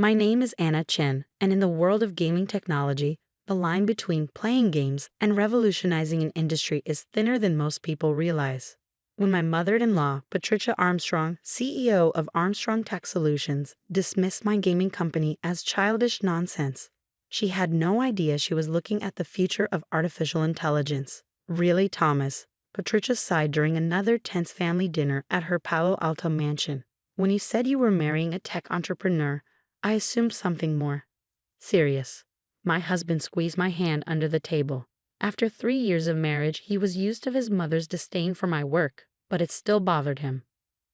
My name is Anna Chen, and in the world of gaming technology, the line between playing games and revolutionizing an industry is thinner than most people realize. When my mother-in-law, Patricia Armstrong, CEO of Armstrong Tech Solutions, dismissed my gaming company as childish nonsense, she had no idea she was looking at the future of artificial intelligence. Really, Thomas? Patricia sighed during another tense family dinner at her Palo Alto mansion. When you said you were marrying a tech entrepreneur, I assumed something more serious. My husband squeezed my hand under the table. After 3 years of marriage, he was used to his mother's disdain for my work, but it still bothered him.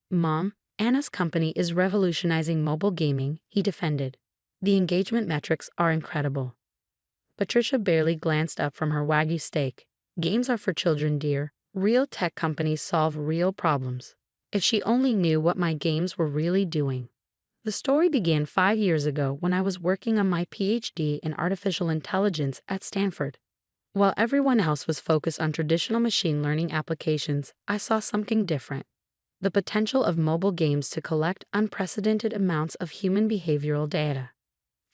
Mom, Anna's company is revolutionizing mobile gaming, he defended. The engagement metrics are incredible. Patricia barely glanced up from her Wagyu steak. Games are for children, dear. Real tech companies solve real problems. If she only knew what my games were really doing. The story began 5 years ago when I was working on my PhD in artificial intelligence at Stanford. While everyone else was focused on traditional machine learning applications, I saw something different. The potential of mobile games to collect unprecedented amounts of human behavioral data.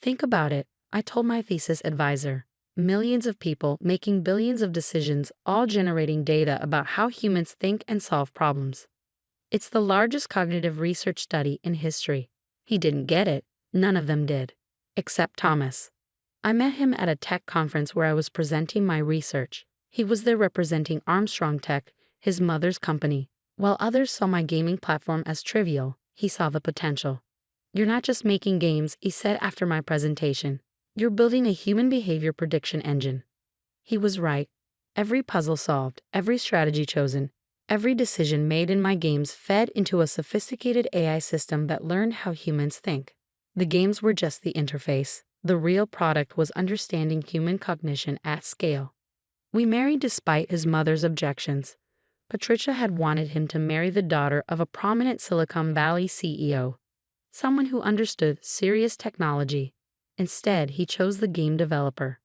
Think about it, I told my thesis advisor. Millions of people making billions of decisions, all generating data about how humans think and solve problems. It's the largest cognitive research study in history. He didn't get it. None of them did. Except Thomas. I met him at a tech conference where I was presenting my research. He was there representing Armstrong Tech, his mother's company. While others saw my gaming platform as trivial, he saw the potential. You're not just making games, he said after my presentation. You're building a human behavior prediction engine. He was right. Every puzzle solved, every strategy chosen, every decision made in my games fed into a sophisticated AI system that learned how humans think. The games were just the interface. The real product was understanding human cognition at scale. We married despite his mother's objections. Patricia had wanted him to marry the daughter of a prominent Silicon Valley CEO, someone who understood serious technology. Instead, he chose the game developer.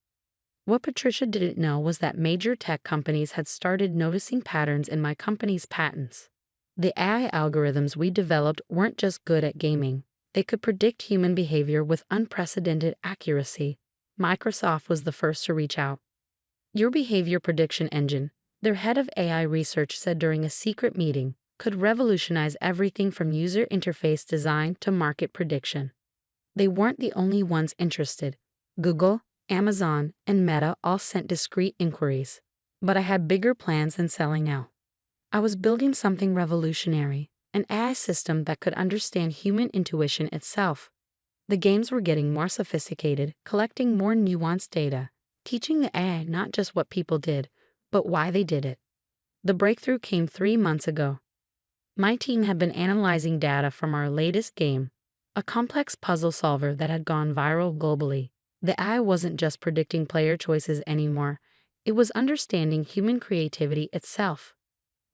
What Patricia didn't know was that major tech companies had started noticing patterns in my company's patents. The AI algorithms we developed weren't just good at gaming. They could predict human behavior with unprecedented accuracy. Microsoft was the first to reach out. Your behavior prediction engine, their head of AI research said during a secret meeting, could revolutionize everything from user interface design to market prediction. They weren't the only ones interested. Google, Amazon, and Meta all sent discreet inquiries. But I had bigger plans than selling out. I was building something revolutionary, an AI system that could understand human intuition itself. The games were getting more sophisticated, collecting more nuanced data, teaching the AI not just what people did, but why they did it. The breakthrough came 3 months ago. My team had been analyzing data from our latest game, a complex puzzle solver that had gone viral globally. The AI wasn't just predicting player choices anymore, it was understanding human creativity itself.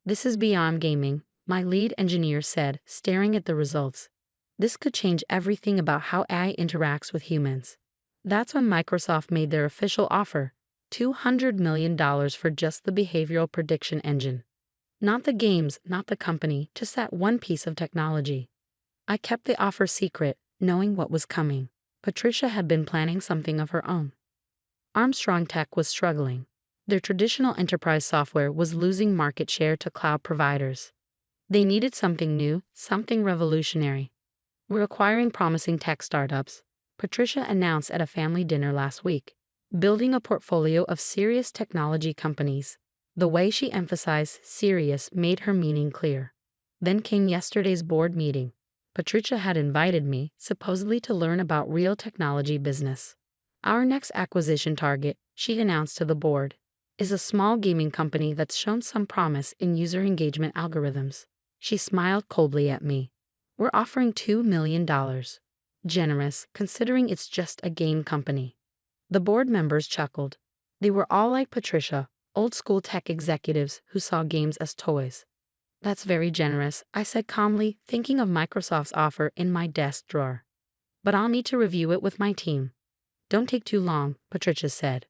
This is beyond gaming, my lead engineer said, staring at the results. This could change everything about how AI interacts with humans. That's when Microsoft made their official offer, $200 million for just the behavioral prediction engine. Not the games, not the company, just that one piece of technology. I kept the offer secret, knowing what was coming. Patricia had been planning something of her own. Armstrong Tech was struggling. Their traditional enterprise software was losing market share to cloud providers. They needed something new, something revolutionary. We're acquiring promising tech startups, Patricia announced at a family dinner last week, building a portfolio of serious technology companies. The way she emphasized serious made her meaning clear. Then came yesterday's board meeting. Patricia had invited me, supposedly to learn about real technology business. Our next acquisition target, she announced to the board, is a small gaming company that's shown some promise in user engagement algorithms. She smiled coldly at me. We're offering $2 million. Generous, considering it's just a game company. The board members chuckled. They were all like Patricia, old-school tech executives who saw games as toys. That's very generous, I said calmly, thinking of Microsoft's offer in my desk drawer. But I'll need to review it with my team. Don't take too long, Patricia said.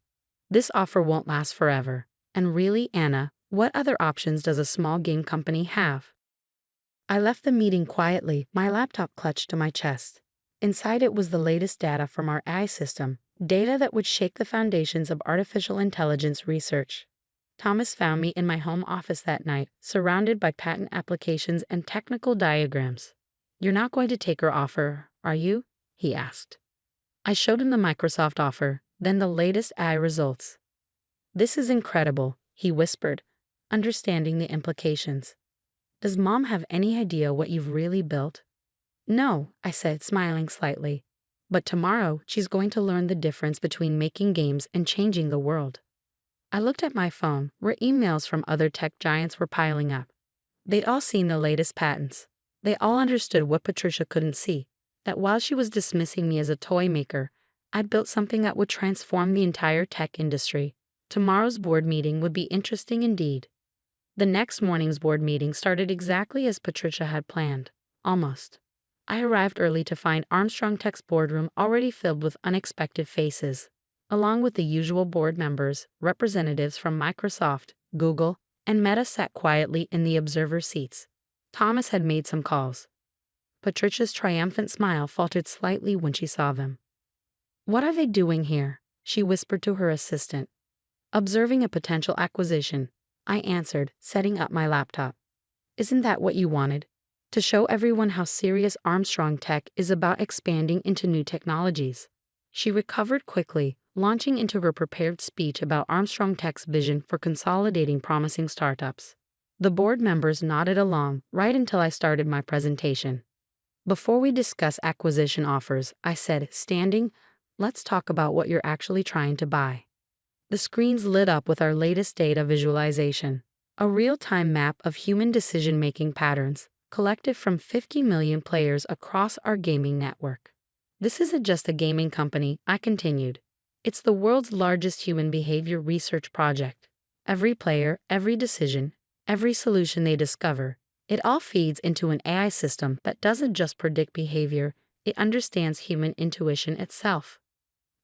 This offer won't last forever. And really, Anna, what other options does a small game company have? I left the meeting quietly, my laptop clutched to my chest. Inside it was the latest data from our AI system, data that would shake the foundations of artificial intelligence research. Thomas found me in my home office that night, surrounded by patent applications and technical diagrams. "You're not going to take her offer, are you?" he asked. I showed him the Microsoft offer, then the latest AI results. "This is incredible," he whispered, understanding the implications. "Does Mom have any idea what you've really built?" "No," I said, smiling slightly. "But tomorrow she's going to learn the difference between making games and changing the world." I looked at my phone, where emails from other tech giants were piling up. They'd all seen the latest patents. They all understood what Patricia couldn't see, that while she was dismissing me as a toy maker, I'd built something that would transform the entire tech industry. Tomorrow's board meeting would be interesting indeed. The next morning's board meeting started exactly as Patricia had planned. Almost. I arrived early to find Armstrong Tech's boardroom already filled with unexpected faces. Along with the usual board members, representatives from Microsoft, Google, and Meta sat quietly in the observer seats. Thomas had made some calls. Patricia's triumphant smile faltered slightly when she saw them. "What are they doing here?" she whispered to her assistant. "Observing a potential acquisition," I answered, setting up my laptop. "Isn't that what you wanted? To show everyone how serious Armstrong Tech is about expanding into new technologies." She recovered quickly, launching into her prepared speech about Armstrong Tech's vision for consolidating promising startups. The board members nodded along right until I started my presentation. "Before we discuss acquisition offers," I said, standing, "let's talk about what you're actually trying to buy." The screens lit up with our latest data visualization, a real-time map of human decision-making patterns collected from 50 million players across our gaming network. "This isn't just a gaming company," I continued. "It's the world's largest human behavior research project. Every player, every decision, every solution they discover, it all feeds into an AI system that doesn't just predict behavior, it understands human intuition itself."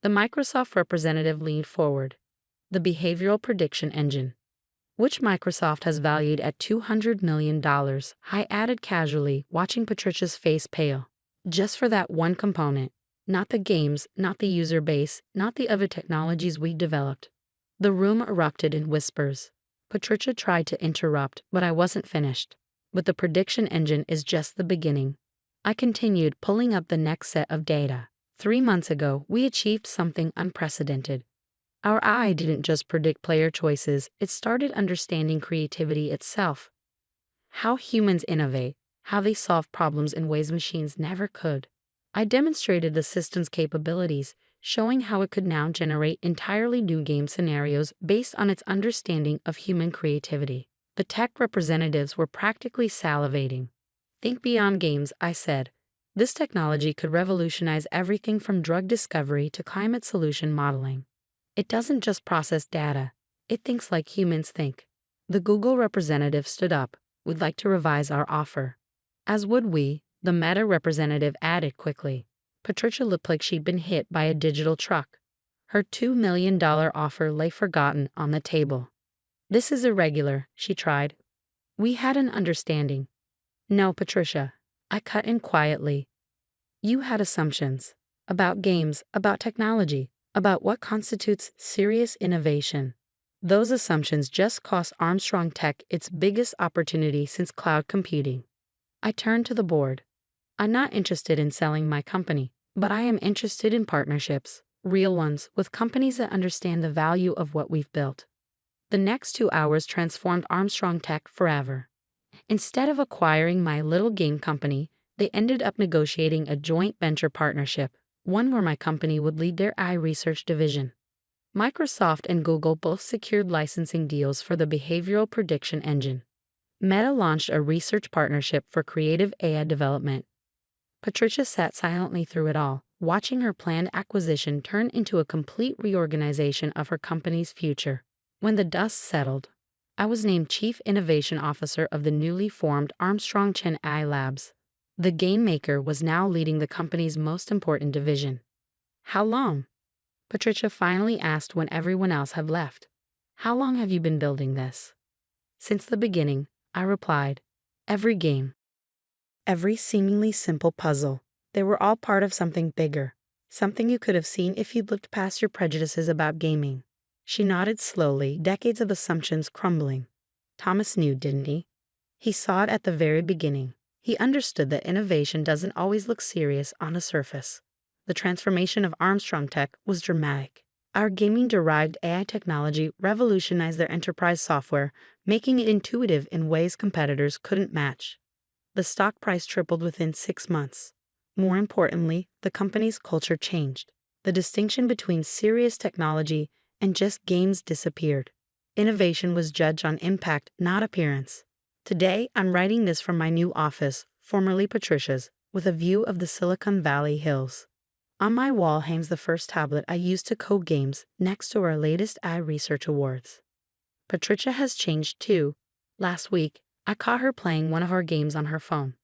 The Microsoft representative leaned forward. "The behavioral prediction engine, which Microsoft has valued at $200 million, I added casually, watching Patricia's face pale. "Just for that one component. Not the games, not the user base, not the other technologies we developed." The room erupted in whispers. Patricia tried to interrupt, but I wasn't finished. "But the prediction engine is just the beginning." I continued, pulling up the next set of data. 3 months ago, we achieved something unprecedented. Our eye didn't just predict player choices, it started understanding creativity itself. How humans innovate, how they solve problems in ways machines never could. I demonstrated the system's capabilities, showing how it could now generate entirely new game scenarios based on its understanding of human creativity. The tech representatives were practically salivating. "Think beyond games," I said. "This technology could revolutionize everything from drug discovery to climate solution modeling. It doesn't just process data, it thinks like humans think." The Google representative stood up. "We'd like to revise our offer." "As would we," the Meta representative added quickly. Patricia looked like she'd been hit by a digital truck. Her $2 million offer lay forgotten on the table. "This is irregular," she tried. "We had an understanding." "No, Patricia," I cut in quietly. "You had assumptions. About games, about technology, about what constitutes serious innovation. Those assumptions just cost Armstrong Tech its biggest opportunity since cloud computing." I turned to the board. "I'm not interested in selling my company, but I am interested in partnerships, real ones, with companies that understand the value of what we've built." The next 2 hours transformed Armstrong Tech forever. Instead of acquiring my little game company, they ended up negotiating a joint venture partnership, one where my company would lead their AI research division. Microsoft and Google both secured licensing deals for the behavioral prediction engine. Meta launched a research partnership for creative AI development. Patricia sat silently through it all, watching her planned acquisition turn into a complete reorganization of her company's future. When the dust settled, I was named Chief Innovation Officer of the newly formed Armstrong Chen AI Labs. The game maker was now leading the company's most important division. "How long?" Patricia finally asked when everyone else had left. "How long have you been building this?" "Since the beginning," I replied. "Every game, every seemingly simple puzzle, They were all part of something bigger, something you could have seen if you'd looked past your prejudices about gaming. She nodded slowly, decades of assumptions crumbling. Thomas knew, didn't he? He saw it at the very beginning. He understood that innovation doesn't always look serious on the surface. The transformation of Armstrong Tech was dramatic. Our gaming-derived AI technology revolutionized their enterprise software, making it intuitive in ways competitors couldn't match. The stock price tripled within 6 months. More importantly, the company's culture changed. The distinction between serious technology and just games disappeared. Innovation was judged on impact, not appearance. Today, I'm writing this from my new office, formerly Patricia's, with a view of the Silicon Valley hills. On my wall hangs the first tablet I used to code games next to our latest AI Research Awards. Patricia has changed too. Last week, I caught her playing one of our games on her phone.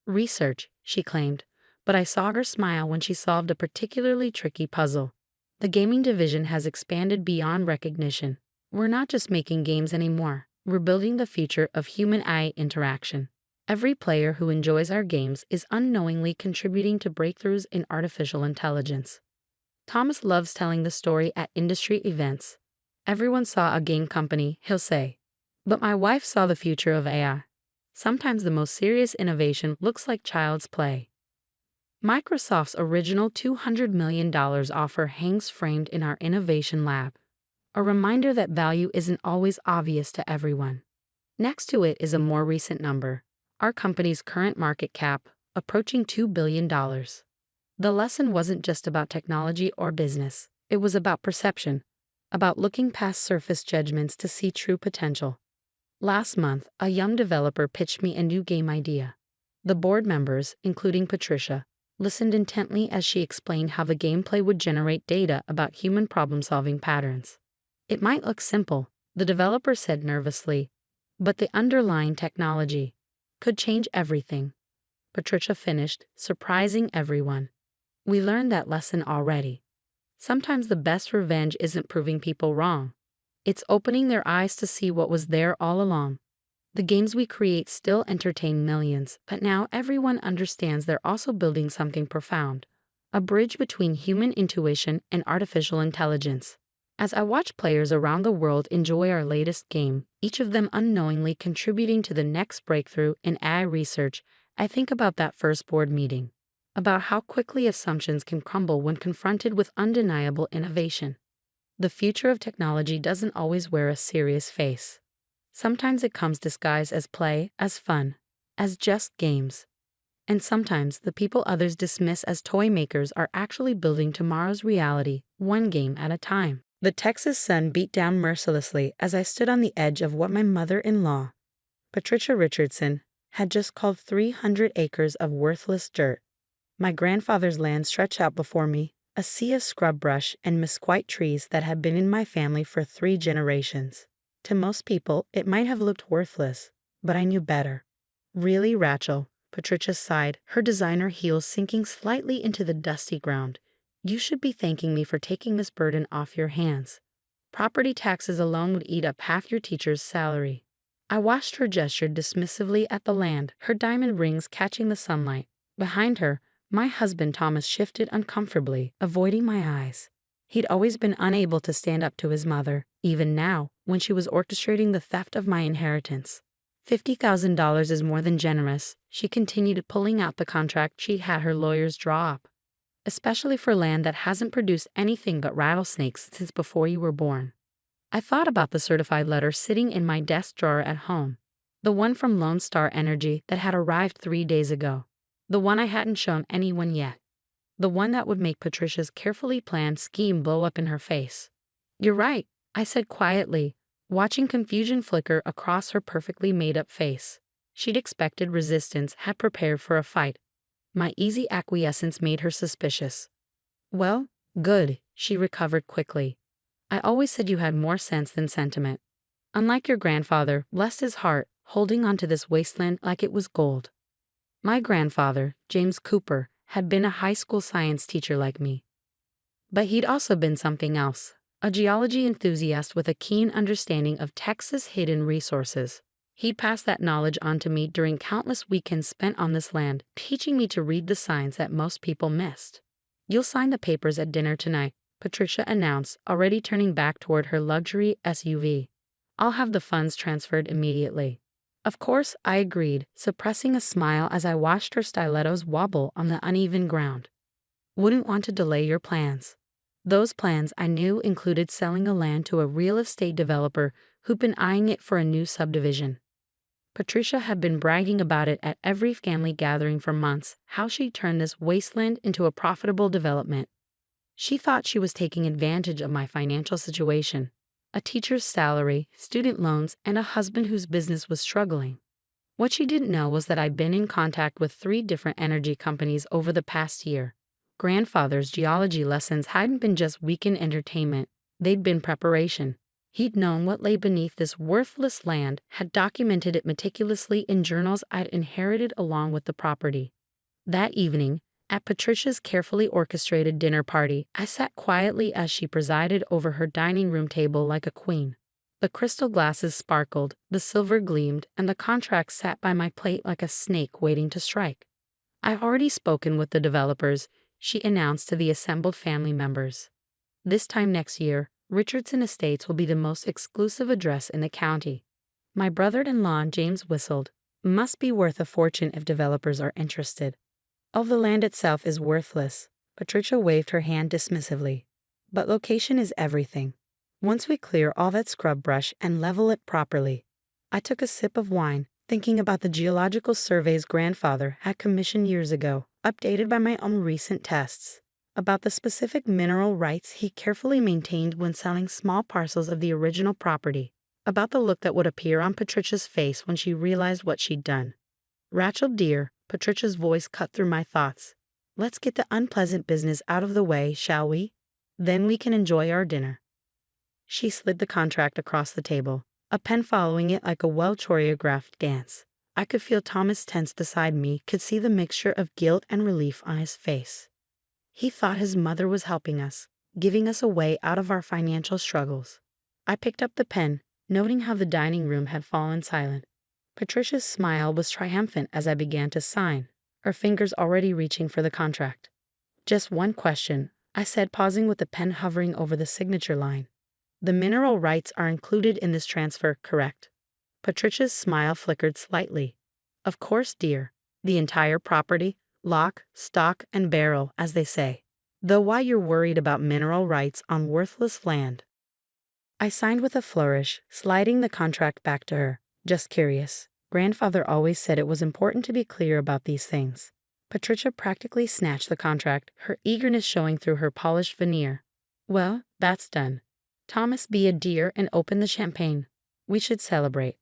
Research, she claimed, but I saw her smile when she solved a particularly tricky puzzle. The gaming division has expanded beyond recognition. We're not just making games anymore. We're building the future of human-AI interaction. Every player who enjoys our games is unknowingly contributing to breakthroughs in artificial intelligence. Thomas loves telling the story at industry events. Everyone saw a game company, he'll say. But my wife saw the future of AI. Sometimes the most serious innovation looks like child's play. Microsoft's original $200 million offer hangs framed in our innovation lab. A reminder that value isn't always obvious to everyone. Next to it is a more recent number. Our company's current market cap, approaching $2 billion. The lesson wasn't just about technology or business. It was about perception, about looking past surface judgments to see true potential. Last month, a young developer pitched me a new game idea. The board members, including Patricia, listened intently as she explained how the gameplay would generate data about human problem-solving patterns. It might look simple, the developer said nervously, but the underlying technology could change everything. Patricia finished, surprising everyone. We learned that lesson already. Sometimes the best revenge isn't proving people wrong. It's opening their eyes to see what was there all along. The games we create still entertain millions, but now everyone understands they're also building something profound, a bridge between human intuition and artificial intelligence. As I watch players around the world enjoy our latest game, each of them unknowingly contributing to the next breakthrough in AI research, I think about that first board meeting, about how quickly assumptions can crumble when confronted with undeniable innovation. The future of technology doesn't always wear a serious face. Sometimes it comes disguised as play, as fun, as just games. And sometimes the people others dismiss as toy makers are actually building tomorrow's reality, one game at a time. The Texas sun beat down mercilessly as I stood on the edge of what my mother-in-law, Patricia Richardson, had just called 300 acres of worthless dirt. My grandfather's land stretched out before me, a sea of scrub brush and mesquite trees that had been in my family for 3 generations. To most people, it might have looked worthless, but I knew better. Really, Rachel, Patricia sighed, her designer heels sinking slightly into the dusty ground. You should be thanking me for taking this burden off your hands. Property taxes alone would eat up half your teacher's salary. I watched her gesture dismissively at the land, her diamond rings catching the sunlight. Behind her, my husband Thomas shifted uncomfortably, avoiding my eyes. He'd always been unable to stand up to his mother, even now, when she was orchestrating the theft of my inheritance. $50,000 is more than generous, she continued, pulling out the contract she had her lawyers draw up. Especially for land that hasn't produced anything but rattlesnakes since before you were born. I thought about the certified letter sitting in my desk drawer at home. The one from Lone Star Energy that had arrived 3 days ago. The one I hadn't shown anyone yet. The one that would make Patricia's carefully planned scheme blow up in her face. You're right, I said quietly, watching confusion flicker across her perfectly made-up face. She'd expected resistance, had prepared for a fight. My easy acquiescence made her suspicious. Well, good, she recovered quickly. I always said you had more sense than sentiment. Unlike your grandfather, bless his heart, holding onto this wasteland like it was gold. My grandfather, James Cooper, had been a high school science teacher like me. But he'd also been something else, a geology enthusiast with a keen understanding of Texas' hidden resources. He'd passed that knowledge on to me during countless weekends spent on this land, teaching me to read the signs that most people missed. "You'll sign the papers at dinner tonight," Patricia announced, already turning back toward her luxury SUV. "I'll have the funds transferred immediately." Of course, I agreed, suppressing a smile as I watched her stilettos wobble on the uneven ground. "Wouldn't want to delay your plans." Those plans, I knew, included selling a land to a real estate developer who'd been eyeing it for a new subdivision. Patricia had been bragging about it at every family gathering for months, how she'd turned this wasteland into a profitable development. She thought she was taking advantage of my financial situation: a teacher's salary, student loans, and a husband whose business was struggling. What she didn't know was that I'd been in contact with 3 different energy companies over the past year. Grandfather's geology lessons hadn't been just weekend entertainment, they'd been preparation. He'd known what lay beneath this worthless land, had documented it meticulously in journals I'd inherited along with the property. That evening, at Patricia's carefully orchestrated dinner party, I sat quietly as she presided over her dining room table like a queen. The crystal glasses sparkled, the silver gleamed, and the contract sat by my plate like a snake waiting to strike. "I've already spoken with the developers," she announced to the assembled family members. "This time next year, Richardson Estates will be the most exclusive address in the county." My brother-in-law, James, whistled. "Must be worth a fortune if developers are interested." "Oh, the land itself is worthless," Patricia waved her hand dismissively. "But location is everything. Once we clear all that scrub brush and level it properly." I took a sip of wine, thinking about the geological surveys grandfather had commissioned years ago, updated by my own recent tests, about the specific mineral rights he carefully maintained when selling small parcels of the original property, about the look that would appear on Patricia's face when she realized what she'd done. "Rachel dear," Patricia's voice cut through my thoughts, "let's get the unpleasant business out of the way, shall we? Then we can enjoy our dinner." She slid the contract across the table, a pen following it like a well-choreographed dance. I could feel Thomas tense beside me, could see the mixture of guilt and relief on his face. He thought his mother was helping us, giving us a way out of our financial struggles. I picked up the pen, noting how the dining room had fallen silent. Patricia's smile was triumphant as I began to sign, her fingers already reaching for the contract. "Just one question," I said, pausing with the pen hovering over the signature line. "The mineral rights are included in this transfer, correct?" Patricia's smile flickered slightly. "Of course, dear. The entire property, lock, stock, and barrel, as they say. Though why you're worried about mineral rights on worthless land?" I signed with a flourish, sliding the contract back to her. "Just curious. Grandfather always said it was important to be clear about these things." Patricia practically snatched the contract, her eagerness showing through her polished veneer. "Well, that's done. Thomas, be a dear and open the champagne. We should celebrate."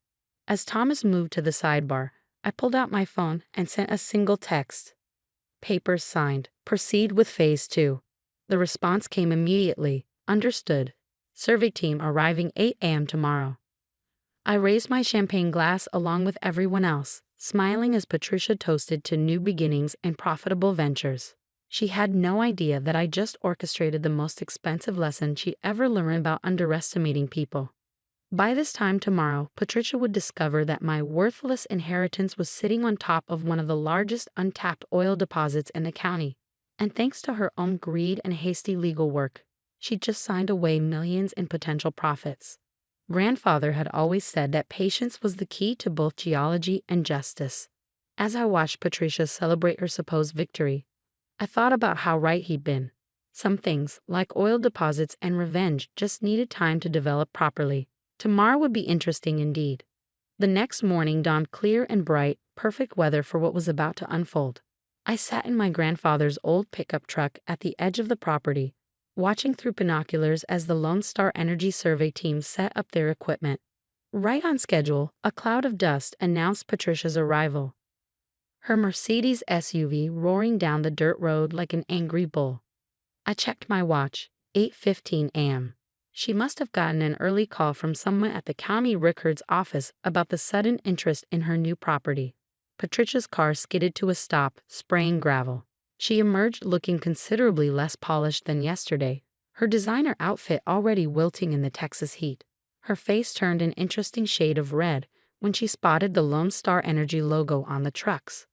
As Thomas moved to the sidebar, I pulled out my phone and sent a single text. "Papers signed. Proceed with Phase 2. The response came immediately. "Understood. Survey team arriving 8 a.m. tomorrow." I raised my champagne glass along with everyone else, smiling as Patricia toasted to new beginnings and profitable ventures. She had no idea that I just orchestrated the most expensive lesson she ever learned about underestimating people. By this time tomorrow, Patricia would discover that my worthless inheritance was sitting on top of one of the largest untapped oil deposits in the county. And thanks to her own greed and hasty legal work, she'd just signed away millions in potential profits. Grandfather had always said that patience was the key to both geology and justice. As I watched Patricia celebrate her supposed victory, I thought about how right he'd been. Some things, like oil deposits and revenge, just needed time to develop properly. Tomorrow would be interesting indeed. The next morning dawned clear and bright, perfect weather for what was about to unfold. I sat in my grandfather's old pickup truck at the edge of the property, watching through binoculars as the Lone Star Energy Survey team set up their equipment. Right on schedule, a cloud of dust announced Patricia's arrival, her Mercedes SUV roaring down the dirt road like an angry bull. I checked my watch, 8:15 a.m. She must have gotten an early call from someone at the county record's office about the sudden interest in her new property. Patricia's car skidded to a stop, spraying gravel. She emerged looking considerably less polished than yesterday, her designer outfit already wilting in the Texas heat. Her face turned an interesting shade of red, when she spotted the Lone Star Energy logo on the trucks.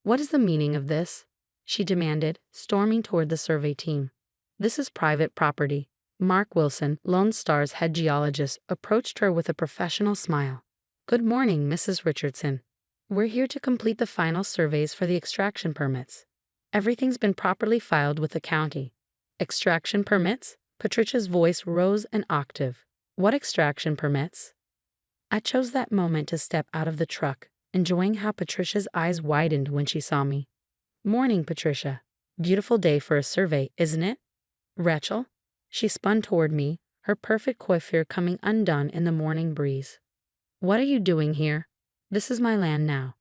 "What is the meaning of this?" she demanded, storming toward the survey team. "This is private property." Mark Wilson, Lone Star's head geologist, approached her with a professional smile. "Good morning, Mrs. Richardson. We're here to complete the final surveys for the extraction permits. Everything's been properly filed with the county." "Extraction permits?" Patricia's voice rose an octave. "What extraction permits?" I chose that moment to step out of the truck, enjoying how Patricia's eyes widened when she saw me. "Morning, Patricia. Beautiful day for a survey, isn't it?" "Rachel?" She spun toward me, her perfect coiffure coming undone in the morning breeze. "What are you doing here?" "This is my land now."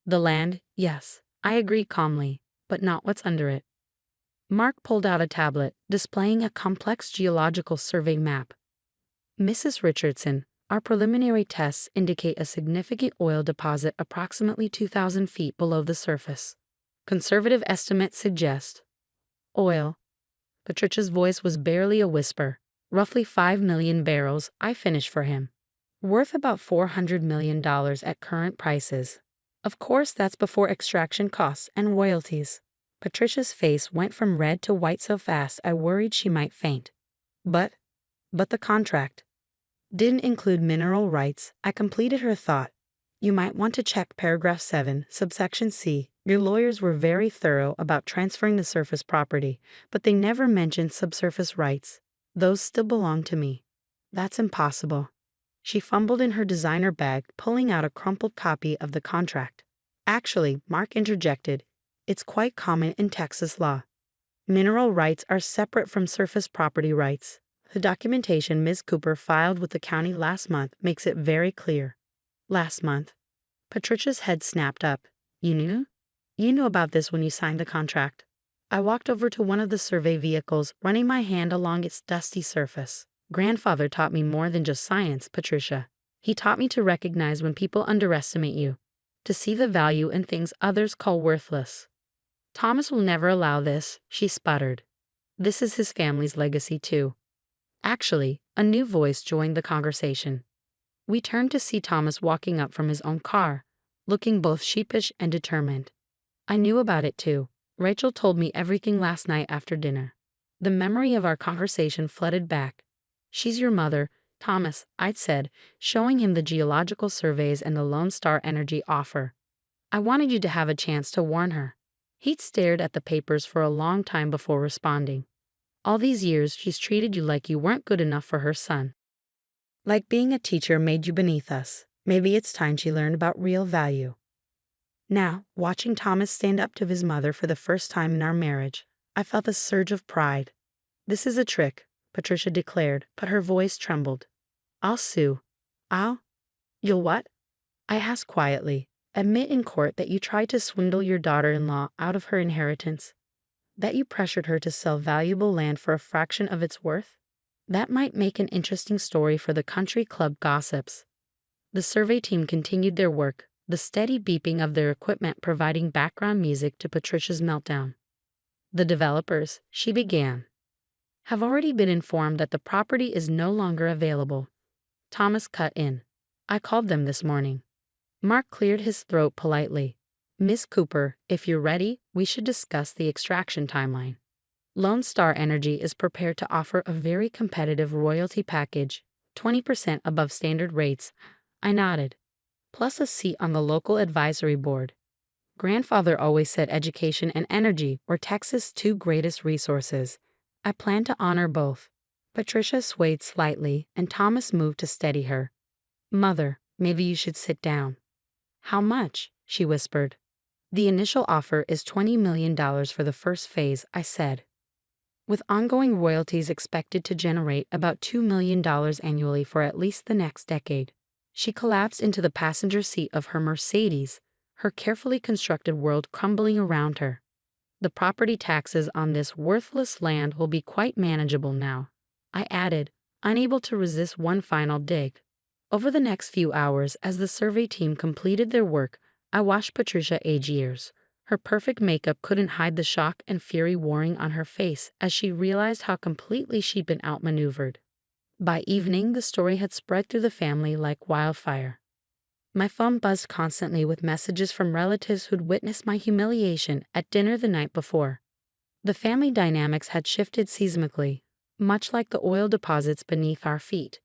"The land, yes," I agreed calmly, "but not what's under it." Mark pulled out a tablet, displaying a complex geological survey map. "Mrs. Richardson, our preliminary tests indicate a significant oil deposit approximately 2,000 feet below the surface. Conservative estimates suggest..." "Oil." Patricia's voice was barely a whisper. "Roughly 5 million barrels," I finished for him. "Worth about $400 million at current prices. Of course, that's before extraction costs and royalties." Patricia's face went from red to white so fast I worried she might faint. But the contract didn't include mineral rights." I completed her thought. "You might want to check paragraph 7, subsection C. Your lawyers were very thorough about transferring the surface property, but they never mentioned subsurface rights. Those still belong to me." "That's impossible." She fumbled in her designer bag, pulling out a crumpled copy of the contract. "Actually," Mark interjected, "it's quite common in Texas law. Mineral rights are separate from surface property rights. The documentation Ms. Cooper filed with the county last month makes it very clear." "Last month?" Patricia's head snapped up. "You knew? You knew about this when you signed the contract." I walked over to one of the survey vehicles, running my hand along its dusty surface. "Grandfather taught me more than just science, Patricia. He taught me to recognize when people underestimate you, to see the value in things others call worthless." "Thomas will never allow this," she sputtered. "This is his family's legacy, too." Actually, a new voice joined the conversation. We turned to see Thomas walking up from his own car, looking both sheepish and determined. "I knew about it, too. Rachel told me everything last night after dinner." The memory of our conversation flooded back. "She's your mother, Thomas," I'd said, showing him the geological surveys and the Lone Star Energy offer. "I wanted you to have a chance to warn her." He'd stared at the papers for a long time before responding. "All these years she's treated you like you weren't good enough for her son. Like being a teacher made you beneath us. Maybe it's time she learned about real value." Now, watching Thomas stand up to his mother for the first time in our marriage, I felt a surge of pride. "This is a trick," Patricia declared, but her voice trembled. "I'll sue." "You'll what?" I asked quietly. "Admit in court that you tried to swindle your daughter-in-law out of her inheritance. That you pressured her to sell valuable land for a fraction of its worth. That might make an interesting story for the country club gossips." The survey team continued their work, the steady beeping of their equipment providing background music to Patricia's meltdown. "The developers," she began, "have already been informed that the property is no longer available." Thomas cut in. "I called them this morning." Mark cleared his throat politely. "Miss Cooper, if you're ready, we should discuss the extraction timeline. Lone Star Energy is prepared to offer a very competitive royalty package, 20% above standard rates." I nodded. "Plus a seat on the local advisory board. Grandfather always said education and energy were Texas' two greatest resources. I plan to honor both." Patricia swayed slightly, and Thomas moved to steady her. "Mother, maybe you should sit down." "How much?" she whispered. "The initial offer is $20 million for the first phase," I said, "with ongoing royalties expected to generate about $2 million annually for at least the next decade." She collapsed into the passenger seat of her Mercedes, her carefully constructed world crumbling around her. "The property taxes on this worthless land will be quite manageable now," I added, unable to resist one final dig. Over the next few hours, as the survey team completed their work, I watched Patricia age years. Her perfect makeup couldn't hide the shock and fury warring on her face as she realized how completely she'd been outmaneuvered. By evening, the story had spread through the family like wildfire. My phone buzzed constantly with messages from relatives who'd witnessed my humiliation at dinner the night before. The family dynamics had shifted seismically, much like the oil deposits beneath our feet.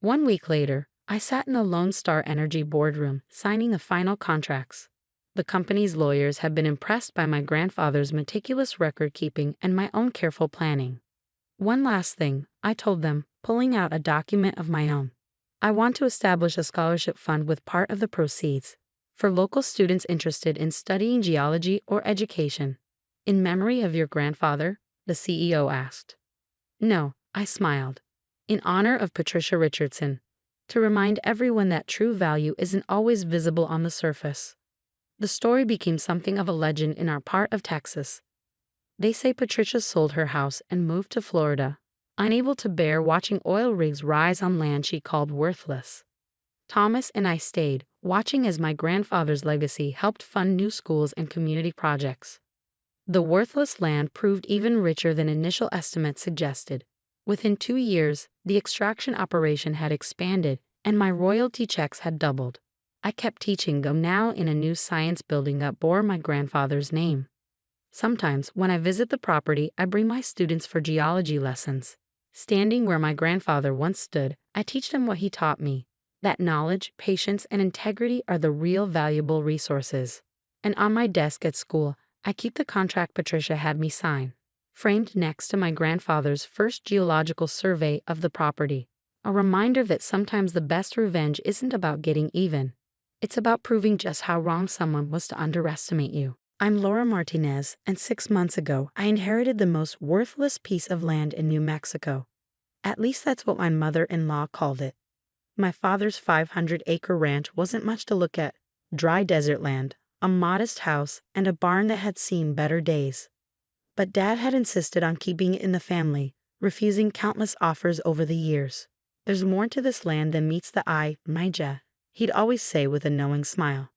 1 week later, I sat in the Lone Star Energy boardroom signing the final contracts. The company's lawyers had been impressed by my grandfather's meticulous record-keeping and my own careful planning. One last thing, I told them, pulling out a document of my own. I want to establish a scholarship fund with part of the proceeds for local students interested in studying geology or education. In memory of your grandfather? The CEO asked. No, I smiled. In honor of Patricia Richardson, to remind everyone that true value isn't always visible on the surface. The story became something of a legend in our part of Texas. They say Patricia sold her house and moved to Florida, unable to bear watching oil rigs rise on land she called worthless. Thomas and I stayed, watching as my grandfather's legacy helped fund new schools and community projects. The worthless land proved even richer than initial estimates suggested. Within 2 years, the extraction operation had expanded, and my royalty checks had doubled. I kept teaching them now in a new science building that bore my grandfather's name. Sometimes, when I visit the property, I bring my students for geology lessons. Standing where my grandfather once stood, I teach them what he taught me, that knowledge, patience, and integrity are the real valuable resources. And on my desk at school, I keep the contract Patricia had me sign, framed next to my grandfather's first geological survey of the property, a reminder that sometimes the best revenge isn't about getting even. It's about proving just how wrong someone was to underestimate you. I'm Laura Martinez, and 6 months ago, I inherited the most worthless piece of land in New Mexico. At least that's what my mother-in-law called it. My father's 500-acre ranch wasn't much to look at. Dry desert land, a modest house, and a barn that had seen better days. But Dad had insisted on keeping it in the family, refusing countless offers over the years. There's more to this land than meets the eye, Maija, he'd always say with a knowing smile.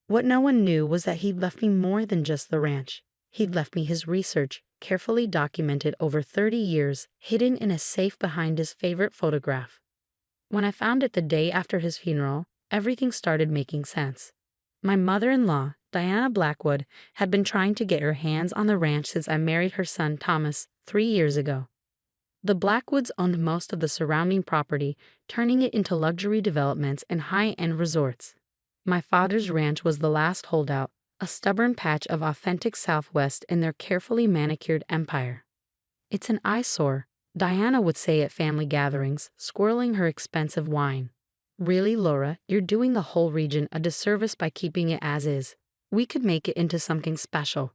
What no one knew was that he'd left me more than just the ranch. He'd left me his research, carefully documented over 30 years, hidden in a safe behind his favorite photograph. When I found it the day after his funeral, everything started making sense. My mother-in-law, Diana Blackwood, had been trying to get her hands on the ranch since I married her son Thomas 3 years ago. The Blackwoods owned most of the surrounding property, turning it into luxury developments and high-end resorts. My father's ranch was the last holdout, a stubborn patch of authentic Southwest in their carefully manicured empire. It's an eyesore, Diana would say at family gatherings, swirling her expensive wine. Really, Laura, you're doing the whole region a disservice by keeping it as is. We could make it into something special.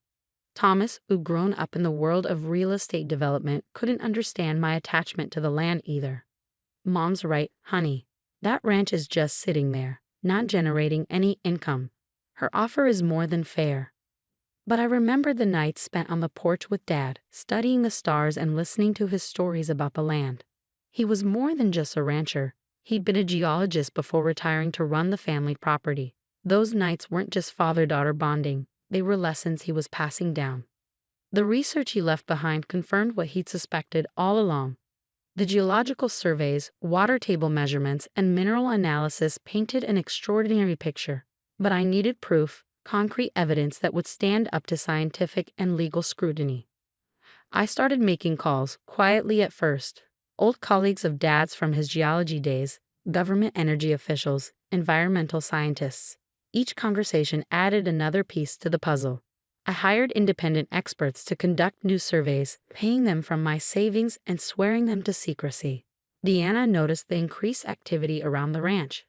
Thomas, who'd grown up in the world of real estate development, couldn't understand my attachment to the land either. Mom's right, honey. That ranch is just sitting there, not generating any income. Her offer is more than fair. But I remembered the nights spent on the porch with Dad, studying the stars and listening to his stories about the land. He was more than just a rancher. He'd been a geologist before retiring to run the family property. Those nights weren't just father-daughter bonding. They were lessons he was passing down. The research he left behind confirmed what he'd suspected all along. The geological surveys, water table measurements, and mineral analysis painted an extraordinary picture. But I needed proof, concrete evidence that would stand up to scientific and legal scrutiny. I started making calls, quietly at first. Old colleagues of Dad's from his geology days, government energy officials, environmental scientists. Each conversation added another piece to the puzzle. I hired independent experts to conduct new surveys, paying them from my savings and swearing them to secrecy. Deanna noticed the increased activity around the ranch.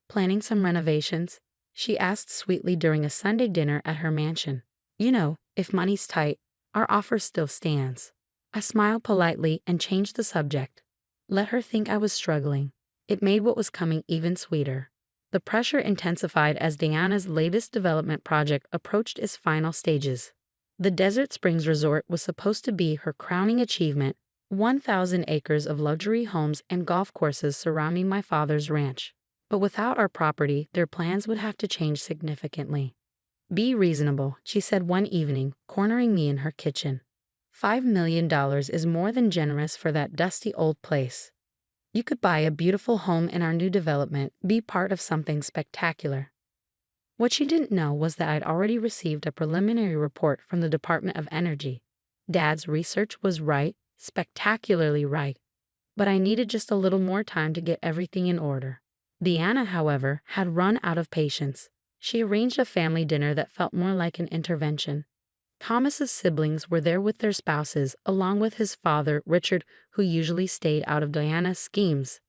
Planning some renovations? She asked sweetly during a Sunday dinner at her mansion. You know, if money's tight, our offer still stands. I smiled politely and changed the subject. Let her think I was struggling. It made what was coming even sweeter. The pressure intensified as Diana's latest development project approached its final stages. The Desert Springs Resort was supposed to be her crowning achievement, 1,000 acres of luxury homes and golf courses surrounding my father's ranch. But without our property, their plans would have to change significantly. Be reasonable, she said one evening, cornering me in her kitchen. $5 million is more than generous for that dusty old place. You could buy a beautiful home in our new development, be part of something spectacular. What she didn't know was that I'd already received a preliminary report from the Department of Energy. Dad's research was right, spectacularly right, but I needed just a little more time to get everything in order. Deanna, however, had run out of patience. She arranged a family dinner that felt more like an intervention. Thomas's siblings were there with their spouses, along with his father, Richard, who usually stayed out of Diana's schemes.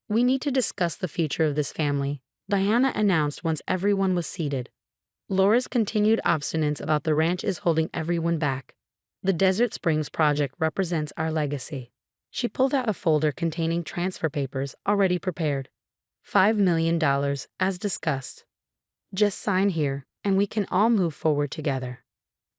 "We need to discuss the future of this family," Diana announced once everyone was seated. Laura's continued obstinance about the ranch is holding everyone back. "The Desert Springs project represents our legacy." She pulled out a folder containing transfer papers already prepared. $5 million, as discussed. "Just sign here, and we can all move forward together."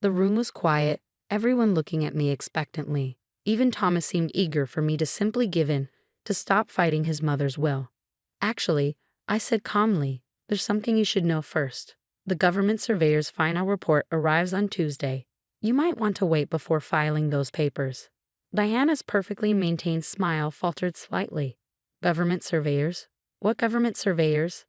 The room was quiet, everyone looking at me expectantly. Even Thomas seemed eager for me to simply give in, to stop fighting his mother's will. "Actually," I said calmly, "there's something you should know first. The government surveyor's final report arrives on Tuesday. You might want to wait before filing those papers." Diana's perfectly maintained smile faltered slightly. "Government surveyors? What government surveyors?"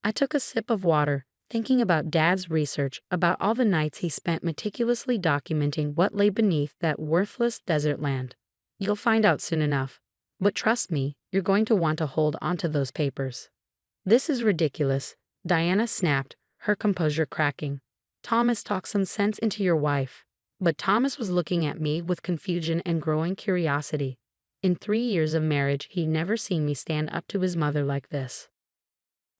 I took a sip of water, thinking about Dad's research, about all the nights he spent meticulously documenting what lay beneath that worthless desert land. "You'll find out soon enough. But trust me, you're going to want to hold onto those papers." "This is ridiculous," Diana snapped, her composure cracking. "Thomas, talk some sense into your wife." But Thomas was looking at me with confusion and growing curiosity. In 3 years of marriage, he'd never seen me stand up to his mother like this.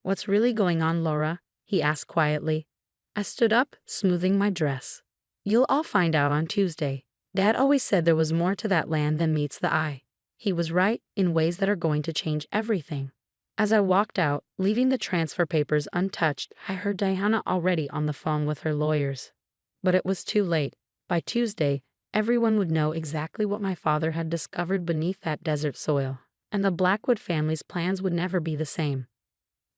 "What's really going on, Laura?" he asked quietly. I stood up, smoothing my dress. "You'll all find out on Tuesday. Dad always said there was more to that land than meets the eye. He was right, in ways that are going to change everything." As I walked out, leaving the transfer papers untouched, I heard Diana already on the phone with her lawyers. But it was too late. By Tuesday, everyone would know exactly what my father had discovered beneath that desert soil, and the Blackwood family's plans would never be the same.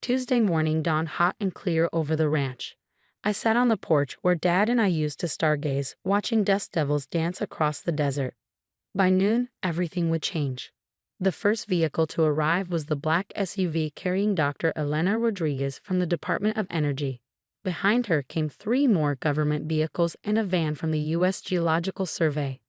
Tuesday morning dawned hot and clear over the ranch. I sat on the porch where Dad and I used to stargaze, watching dust devils dance across the desert. By noon, everything would change. The first vehicle to arrive was the black SUV carrying Dr. Elena Rodriguez from the Department of Energy. Behind her came 3 more government vehicles and a van from the U.S. Geological Survey.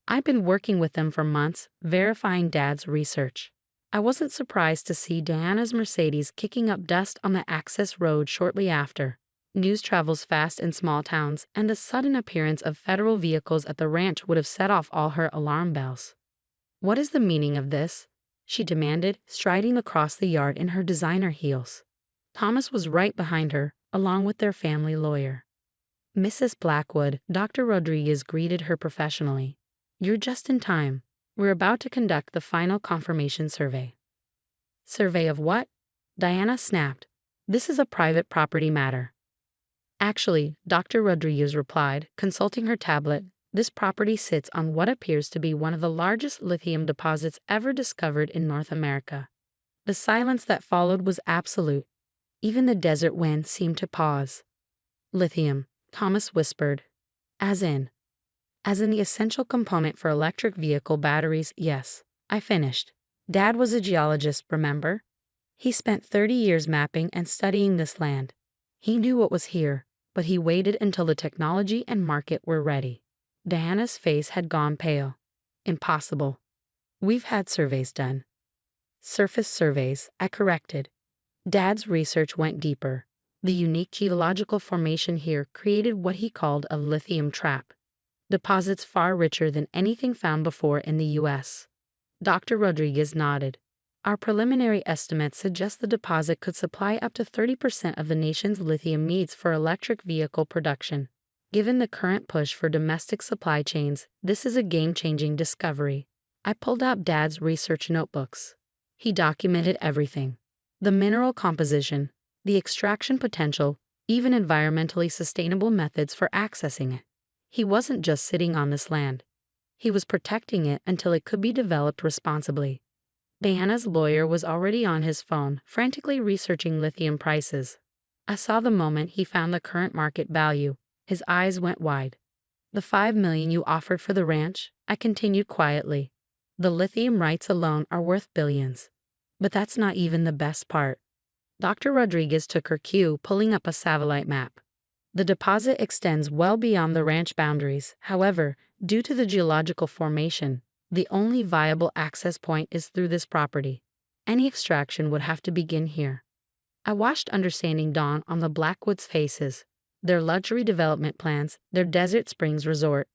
I'd been working with them for months, verifying Dad's research. I wasn't surprised to see Diana's Mercedes kicking up dust on the access road shortly after. News travels fast in small towns, and the sudden appearance of federal vehicles at the ranch would have set off all her alarm bells. "What is the meaning of this?" she demanded, striding across the yard in her designer heels. Thomas was right behind her, along with their family lawyer. "Mrs. Blackwood," Dr. Rodriguez greeted her professionally. "You're just in time. We're about to conduct the final confirmation survey." "Survey of what?" Diana snapped. "This is a private property matter." "Actually," Dr. Rodriguez replied, consulting her tablet, "this property sits on what appears to be one of the largest lithium deposits ever discovered in North America." The silence that followed was absolute. Even the desert wind seemed to pause. "Lithium," Thomas whispered. As in the essential component for electric vehicle batteries, yes." I finished. "Dad was a geologist, remember? He spent 30 years mapping and studying this land. He knew what was here, but he waited until the technology and market were ready." Diana's face had gone pale. "Impossible. We've had surveys done." "Surface surveys," I corrected. Dad's research went deeper. The unique geological formation here created what he called a lithium trap. Deposits far richer than anything found before in the U.S. Dr. Rodriguez nodded. "Our preliminary estimates suggest the deposit could supply up to 30% of the nation's lithium needs for electric vehicle production. Given the current push for domestic supply chains, this is a game-changing discovery." I pulled out Dad's research notebooks. He documented everything. The mineral composition, the extraction potential, even environmentally sustainable methods for accessing it. He wasn't just sitting on this land. He was protecting it until it could be developed responsibly. Diana's lawyer was already on his phone, frantically researching lithium prices. I saw the moment he found the current market value. His eyes went wide. "The $5 million you offered for the ranch," I continued quietly. "The lithium rights alone are worth billions. But that's not even the best part. Dr. Rodriguez took her cue, pulling up a satellite map. The deposit extends well beyond the ranch boundaries. However, due to the geological formation, the only viable access point is through this property. Any extraction would have to begin here. I watched understanding dawn on the Blackwoods' faces. Their luxury development plans, their Desert Springs resort,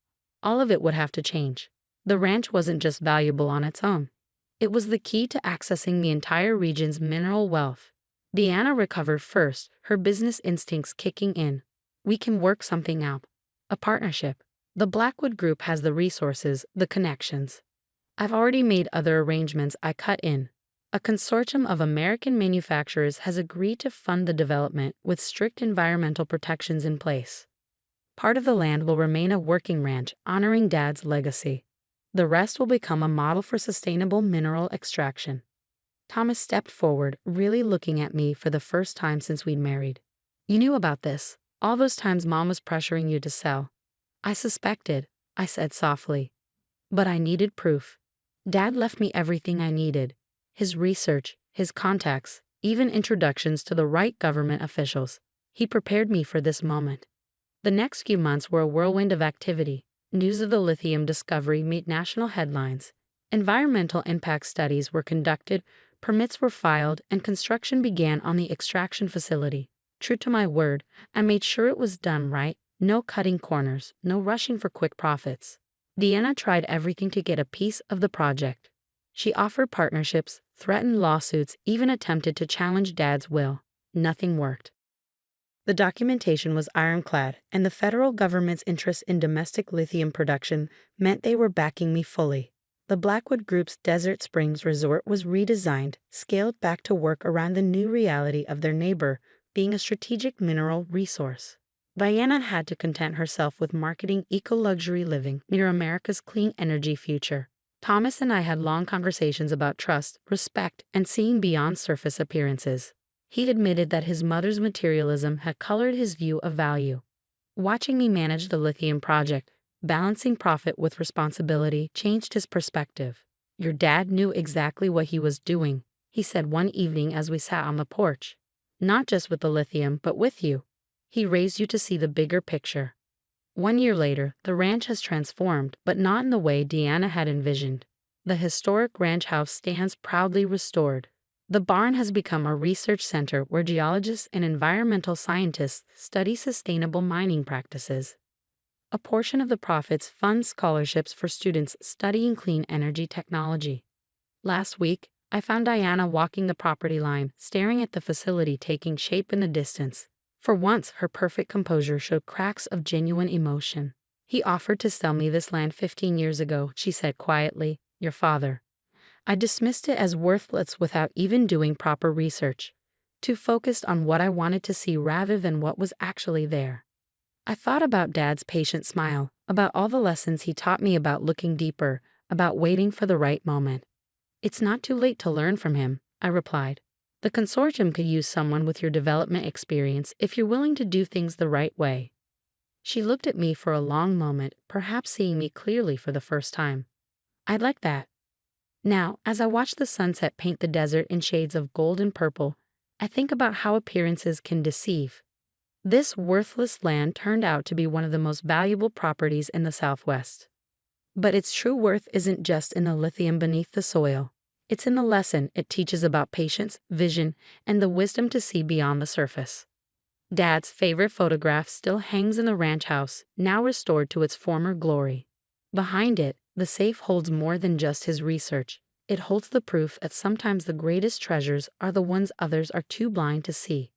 all of it would have to change. The ranch wasn't just valuable on its own. It was the key to accessing the entire region's mineral wealth. Deanna recovered first, her business instincts kicking in. We can work something out. A partnership. The Blackwood Group has the resources, the connections. I've already made other arrangements. I cut in. A consortium of American manufacturers has agreed to fund the development with strict environmental protections in place. Part of the land will remain a working ranch, honoring Dad's legacy. The rest will become a model for sustainable mineral extraction. Thomas stepped forward, really looking at me for the first time since we'd married. You knew about this, all those times Mom was pressuring you to sell. I suspected, I said softly. But I needed proof. Dad left me everything I needed. His research, his contacts, even introductions to the right government officials. He prepared me for this moment. The next few months were a whirlwind of activity. News of the lithium discovery made national headlines. Environmental impact studies were conducted, permits were filed, and construction began on the extraction facility. True to my word, I made sure it was done right, no cutting corners, no rushing for quick profits. Deanna tried everything to get a piece of the project. She offered partnerships, threatened lawsuits, even attempted to challenge Dad's will. Nothing worked. The documentation was ironclad, and the federal government's interest in domestic lithium production meant they were backing me fully. The Blackwood Group's Desert Springs resort was redesigned, scaled back to work around the new reality of their neighbor being a strategic mineral resource. Diana had to content herself with marketing eco-luxury living near America's clean energy future. Thomas and I had long conversations about trust, respect, and seeing beyond surface appearances. He admitted that his mother's materialism had colored his view of value. Watching me manage the lithium project, balancing profit with responsibility, changed his perspective. Your dad knew exactly what he was doing, he said one evening as we sat on the porch. Not just with the lithium, but with you. He raised you to see the bigger picture. 1 year later, the ranch has transformed, but not in the way Deanna had envisioned. The historic ranch house stands proudly restored. The barn has become a research center where geologists and environmental scientists study sustainable mining practices. A portion of the profits funds scholarships for students studying clean energy technology. Last week, I found Diana walking the property line, staring at the facility taking shape in the distance. For once, her perfect composure showed cracks of genuine emotion. He offered to sell me this land 15 years ago, she said quietly, your father. I dismissed it as worthless without even doing proper research, too focused on what I wanted to see rather than what was actually there. I thought about Dad's patient smile, about all the lessons he taught me about looking deeper, about waiting for the right moment. It's not too late to learn from him, I replied. The consortium could use someone with your development experience if you're willing to do things the right way. She looked at me for a long moment, perhaps seeing me clearly for the first time. I'd like that. Now, as I watch the sunset paint the desert in shades of gold and purple, I think about how appearances can deceive. This worthless land turned out to be one of the most valuable properties in the Southwest. But its true worth isn't just in the lithium beneath the soil. It's in the lesson it teaches about patience, vision, and the wisdom to see beyond the surface. Dad's favorite photograph still hangs in the ranch house, now restored to its former glory. Behind it, the safe holds more than just his research. It holds the proof that sometimes the greatest treasures are the ones others are too blind to see.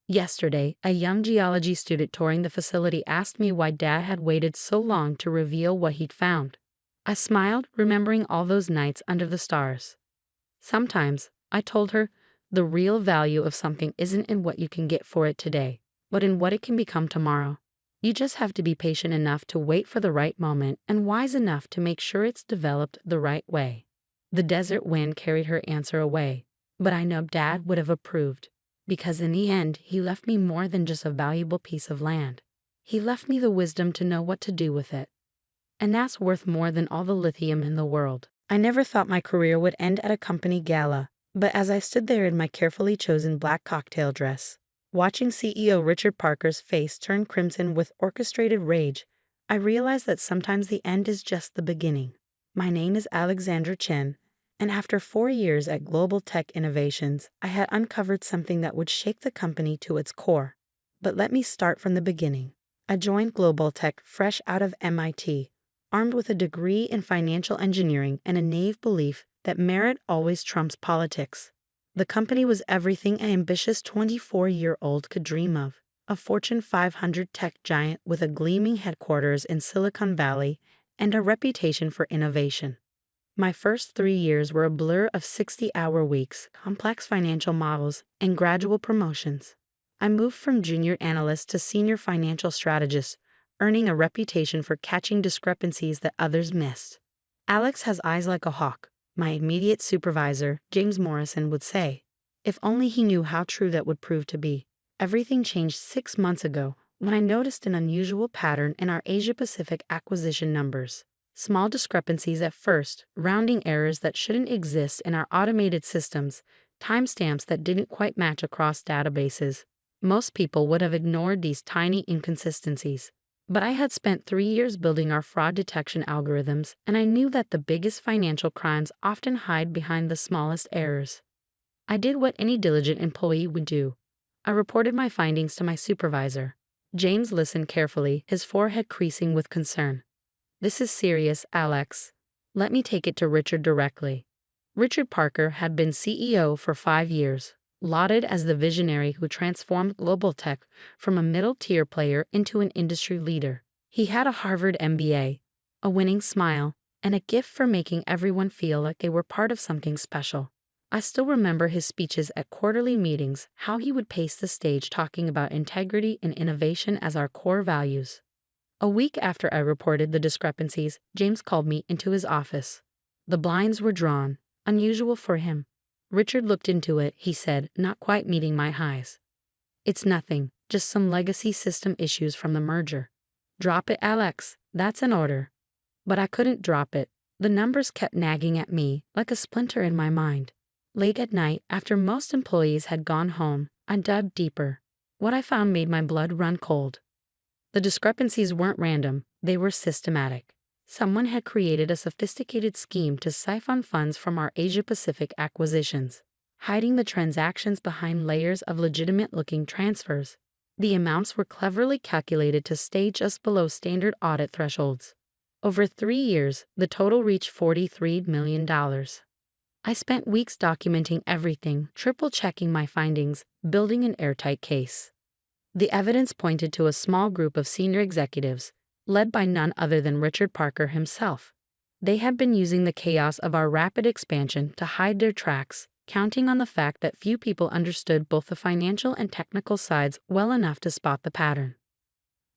Yesterday, a young geology student touring the facility asked me why Dad had waited so long to reveal what he'd found. I smiled, remembering all those nights under the stars. Sometimes, I told her, the real value of something isn't in what you can get for it today, but in what it can become tomorrow. You just have to be patient enough to wait for the right moment and wise enough to make sure it's developed the right way. The desert wind carried her answer away, but I know Dad would have approved, because in the end, he left me more than just a valuable piece of land. He left me the wisdom to know what to do with it. And that's worth more than all the lithium in the world. I never thought my career would end at a company gala, But as I stood there in my carefully chosen black cocktail dress, watching CEO Richard Parker's face turn crimson with orchestrated rage, I realized that sometimes the end is just the beginning. My name is Alexandra Chen, and after 4 years at Global Tech Innovations, I had uncovered something that would shake the company to its core. But let me start from the beginning. I joined Global Tech fresh out of MIT, armed with a degree in financial engineering and a naive belief that merit always trumps politics. The company was everything an ambitious 24-year-old could dream of, a Fortune 500 tech giant with a gleaming headquarters in Silicon Valley and a reputation for innovation. My first 3 years were a blur of 60-hour weeks, complex financial models, and gradual promotions. I moved from junior analyst to senior financial strategist, earning a reputation for catching discrepancies that others missed. Alex has eyes like a hawk, my immediate supervisor, James Morrison, would say. If only he knew how true that would prove to be. Everything changed 6 months ago when I noticed an unusual pattern in our Asia-Pacific acquisition numbers. Small discrepancies at first, rounding errors that shouldn't exist in our automated systems, timestamps that didn't quite match across databases. Most people would have ignored these tiny inconsistencies. But I had spent 3 years building our fraud detection algorithms, and I knew that the biggest financial crimes often hide behind the smallest errors. I did what any diligent employee would do. I reported my findings to my supervisor. James listened carefully, his forehead creasing with concern. "This is serious, Alex. Let me take it to Richard directly." Richard Parker had been CEO for 5 years, lauded as the visionary who transformed Global Tech from a middle-tier player into an industry leader. He had a Harvard MBA, a winning smile, and a gift for making everyone feel like they were part of something special. I still remember his speeches at quarterly meetings, how he would pace the stage talking about integrity and innovation as our core values. A week after I reported the discrepancies, James called me into his office. The blinds were drawn, unusual for him. Richard looked into it, he said, not quite meeting my highs. "It's nothing, just some legacy system issues from the merger." "Drop it, Alex, that's an order." But I couldn't drop it. The numbers kept nagging at me, like a splinter in my mind. Late at night, after most employees had gone home, I dug deeper. What I found made my blood run cold. The discrepancies weren't random, they were systematic. Someone had created a sophisticated scheme to siphon funds from our Asia-Pacific acquisitions, hiding the transactions behind layers of legitimate-looking transfers. The amounts were cleverly calculated to stay just below standard audit thresholds. Over 3 years, the total reached $43 million. I spent weeks documenting everything, triple-checking my findings, building an airtight case. The evidence pointed to a small group of senior executives, led by none other than Richard Parker himself. They had been using the chaos of our rapid expansion to hide their tracks, counting on the fact that few people understood both the financial and technical sides well enough to spot the pattern.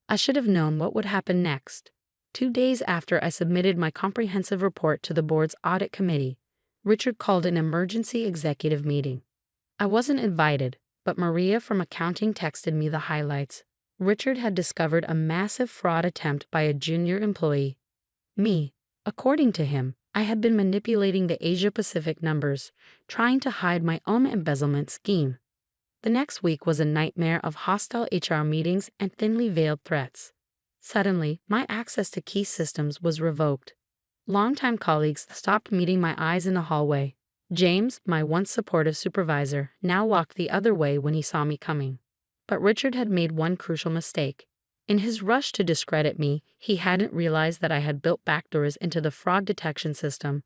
I should have known what would happen next. 2 days after I submitted my comprehensive report to the board's audit committee, Richard called an emergency executive meeting. I wasn't invited, but Maria from accounting texted me the highlights. Richard had discovered a massive fraud attempt by a junior employee. Me. According to him, I had been manipulating the Asia-Pacific numbers, trying to hide my own embezzlement scheme. The next week was a nightmare of hostile HR meetings and thinly veiled threats. Suddenly, my access to key systems was revoked. Longtime colleagues stopped meeting my eyes in the hallway. James, my once supportive supervisor, now walked the other way when he saw me coming. But Richard had made one crucial mistake. In his rush to discredit me, he hadn't realized that I had built backdoors into the fraud detection system,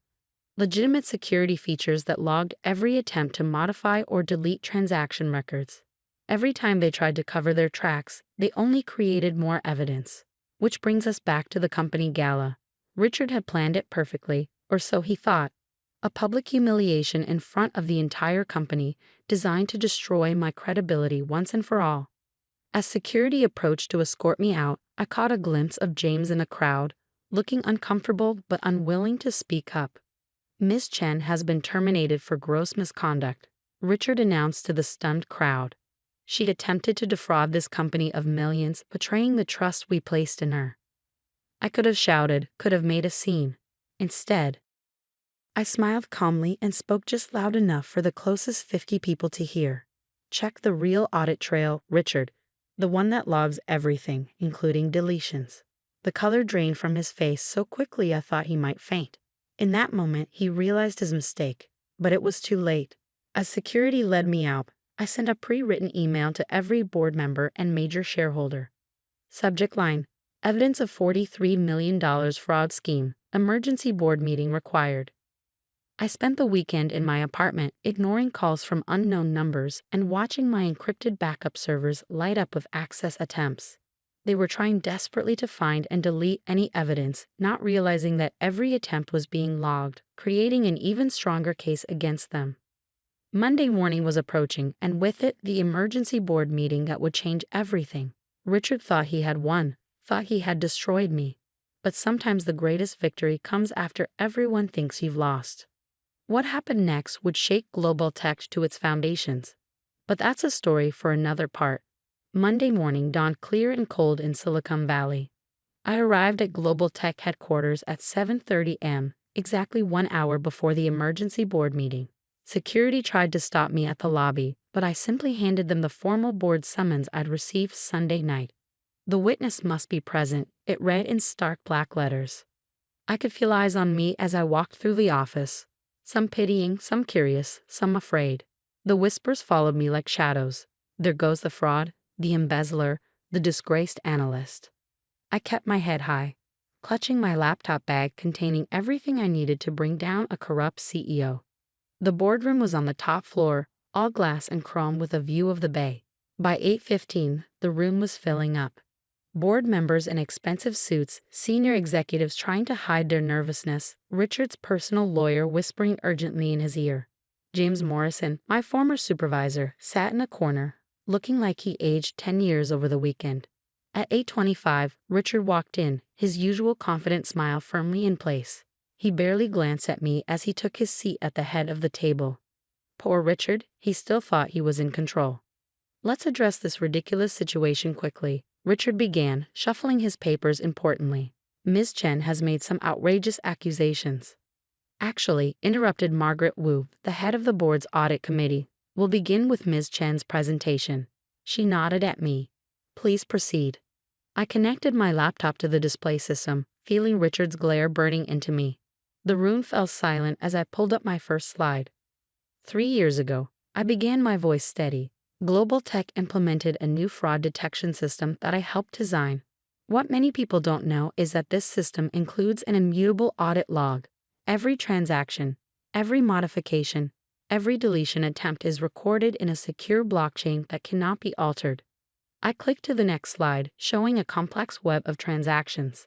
legitimate security features that logged every attempt to modify or delete transaction records. Every time they tried to cover their tracks, they only created more evidence. Which brings us back to the company gala. Richard had planned it perfectly, or so he thought. A public humiliation in front of the entire company, designed to destroy my credibility once and for all. As security approached to escort me out, I caught a glimpse of James in the crowd, looking uncomfortable but unwilling to speak up. "Ms. Chen has been terminated for gross misconduct," Richard announced to the stunned crowd. "She attempted to defraud this company of millions, betraying the trust we placed in her." I could have shouted, could have made a scene. Instead, I smiled calmly and spoke just loud enough for the closest 50 people to hear. Check the real audit trail, Richard. The one that logs everything, including deletions. The color drained from his face so quickly I thought he might faint. In that moment, he realized his mistake. But it was too late. As security led me out, I sent a pre-written email to every board member and major shareholder. Subject line: Evidence of $43 million fraud scheme. Emergency board meeting required. I spent the weekend in my apartment, ignoring calls from unknown numbers and watching my encrypted backup servers light up with access attempts. They were trying desperately to find and delete any evidence, not realizing that every attempt was being logged, creating an even stronger case against them. Monday morning was approaching, and with it, the emergency board meeting that would change everything. Richard thought he had won, thought he had destroyed me. But sometimes the greatest victory comes after everyone thinks you've lost. What happened next would shake global tech to its foundations. But that's a story for another part. Monday morning dawned clear and cold in Silicon Valley. I arrived at Global Tech headquarters at 7:30 a.m., exactly 1 hour before the emergency board meeting. Security tried to stop me at the lobby, but I simply handed them the formal board summons I'd received Sunday night. The witness must be present, it read in stark black letters. I could feel eyes on me as I walked through the office. Some pitying, some curious, some afraid. The whispers followed me like shadows. There goes the fraud, the embezzler, the disgraced analyst. I kept my head high, clutching my laptop bag containing everything I needed to bring down a corrupt CEO. The boardroom was on the top floor, all glass and chrome with a view of the bay. By 8:15, the room was filling up. Board members in expensive suits, senior executives trying to hide their nervousness, Richard's personal lawyer whispering urgently in his ear. James Morrison, my former supervisor, sat in a corner, looking like he aged 10 years over the weekend. At 8:25, Richard walked in, his usual confident smile firmly in place. He barely glanced at me as he took his seat at the head of the table. Poor Richard, he still thought he was in control. Let's address this ridiculous situation quickly, Richard began, shuffling his papers importantly. Ms. Chen has made some outrageous accusations. Actually, interrupted Margaret Wu, the head of the board's audit committee. We'll begin with Ms. Chen's presentation. She nodded at me. Please proceed. I connected my laptop to the display system, feeling Richard's glare burning into me. The room fell silent as I pulled up my first slide. 3 years ago, I began my voice steady. Global Tech implemented a new fraud detection system that I helped design. What many people don't know is that this system includes an immutable audit log. Every transaction, every modification, every deletion attempt is recorded in a secure blockchain that cannot be altered. I clicked to the next slide, showing a complex web of transactions.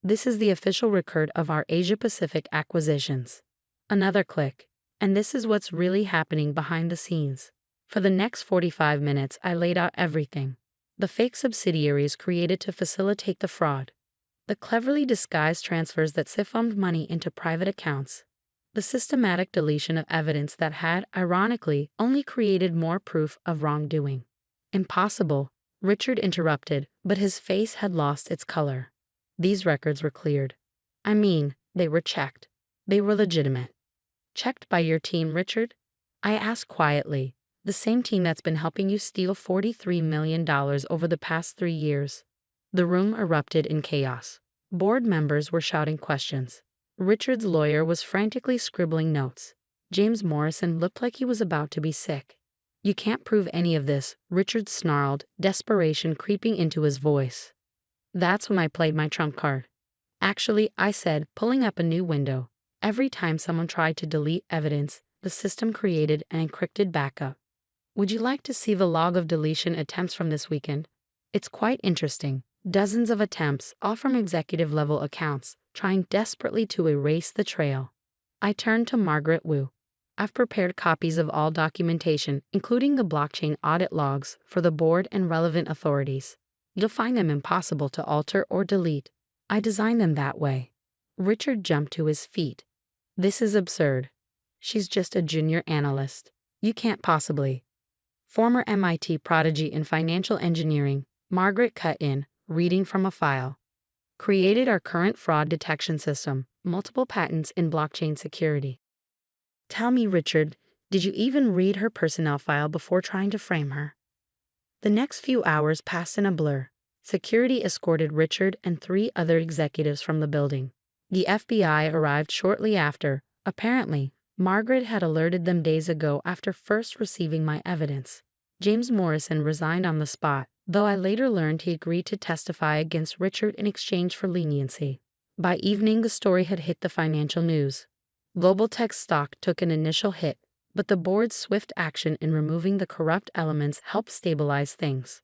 This is the official record of our Asia-Pacific acquisitions. Another click, and this is what's really happening behind the scenes. For the next 45 minutes, I laid out everything. The fake subsidiaries created to facilitate the fraud. The cleverly disguised transfers that siphoned money into private accounts. The systematic deletion of evidence that had, ironically, only created more proof of wrongdoing. Impossible, Richard interrupted, but his face had lost its color. These records were cleared. I mean, they were checked. They were legitimate. Checked by your team, Richard? I asked quietly. The same team that's been helping you steal $43 million over the past 3 years. The room erupted in chaos. Board members were shouting questions. Richard's lawyer was frantically scribbling notes. James Morrison looked like he was about to be sick. You can't prove any of this, Richard snarled, desperation creeping into his voice. That's when I played my trump card. Actually, I said, pulling up a new window. Every time someone tried to delete evidence, the system created an encrypted backup. Would you like to see the log of deletion attempts from this weekend? It's quite interesting. Dozens of attempts, all from executive-level accounts, trying desperately to erase the trail. I turned to Margaret Wu. I've prepared copies of all documentation, including the blockchain audit logs, for the board and relevant authorities. You'll find them impossible to alter or delete. I designed them that way. Richard jumped to his feet. This is absurd. She's just a junior analyst. You can't possibly. Former MIT prodigy in financial engineering, Margaret cut in, reading from a file. Created our current fraud detection system, multiple patents in blockchain security. Tell me, Richard, did you even read her personnel file before trying to frame her? The next few hours passed in a blur. Security escorted Richard and 3 other executives from the building. The FBI arrived shortly after. Apparently, Margaret had alerted them days ago after first receiving my evidence. James Morrison resigned on the spot, though I later learned he agreed to testify against Richard in exchange for leniency. By evening, the story had hit the financial news. Global tech stock took an initial hit, but the board's swift action in removing the corrupt elements helped stabilize things.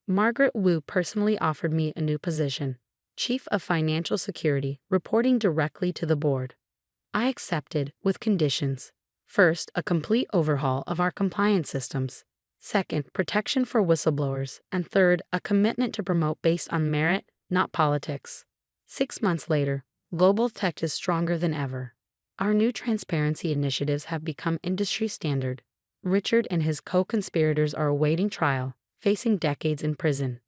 Margaret Wu personally offered me a new position, Chief of Financial Security, reporting directly to the board. I accepted, with conditions. First, a complete overhaul of our compliance systems. Second, protection for whistleblowers. And third, a commitment to promote based on merit, not politics. 6 months later, global tech is stronger than ever. Our new transparency initiatives have become industry standard. Richard and his co-conspirators are awaiting trial, facing decades in prison.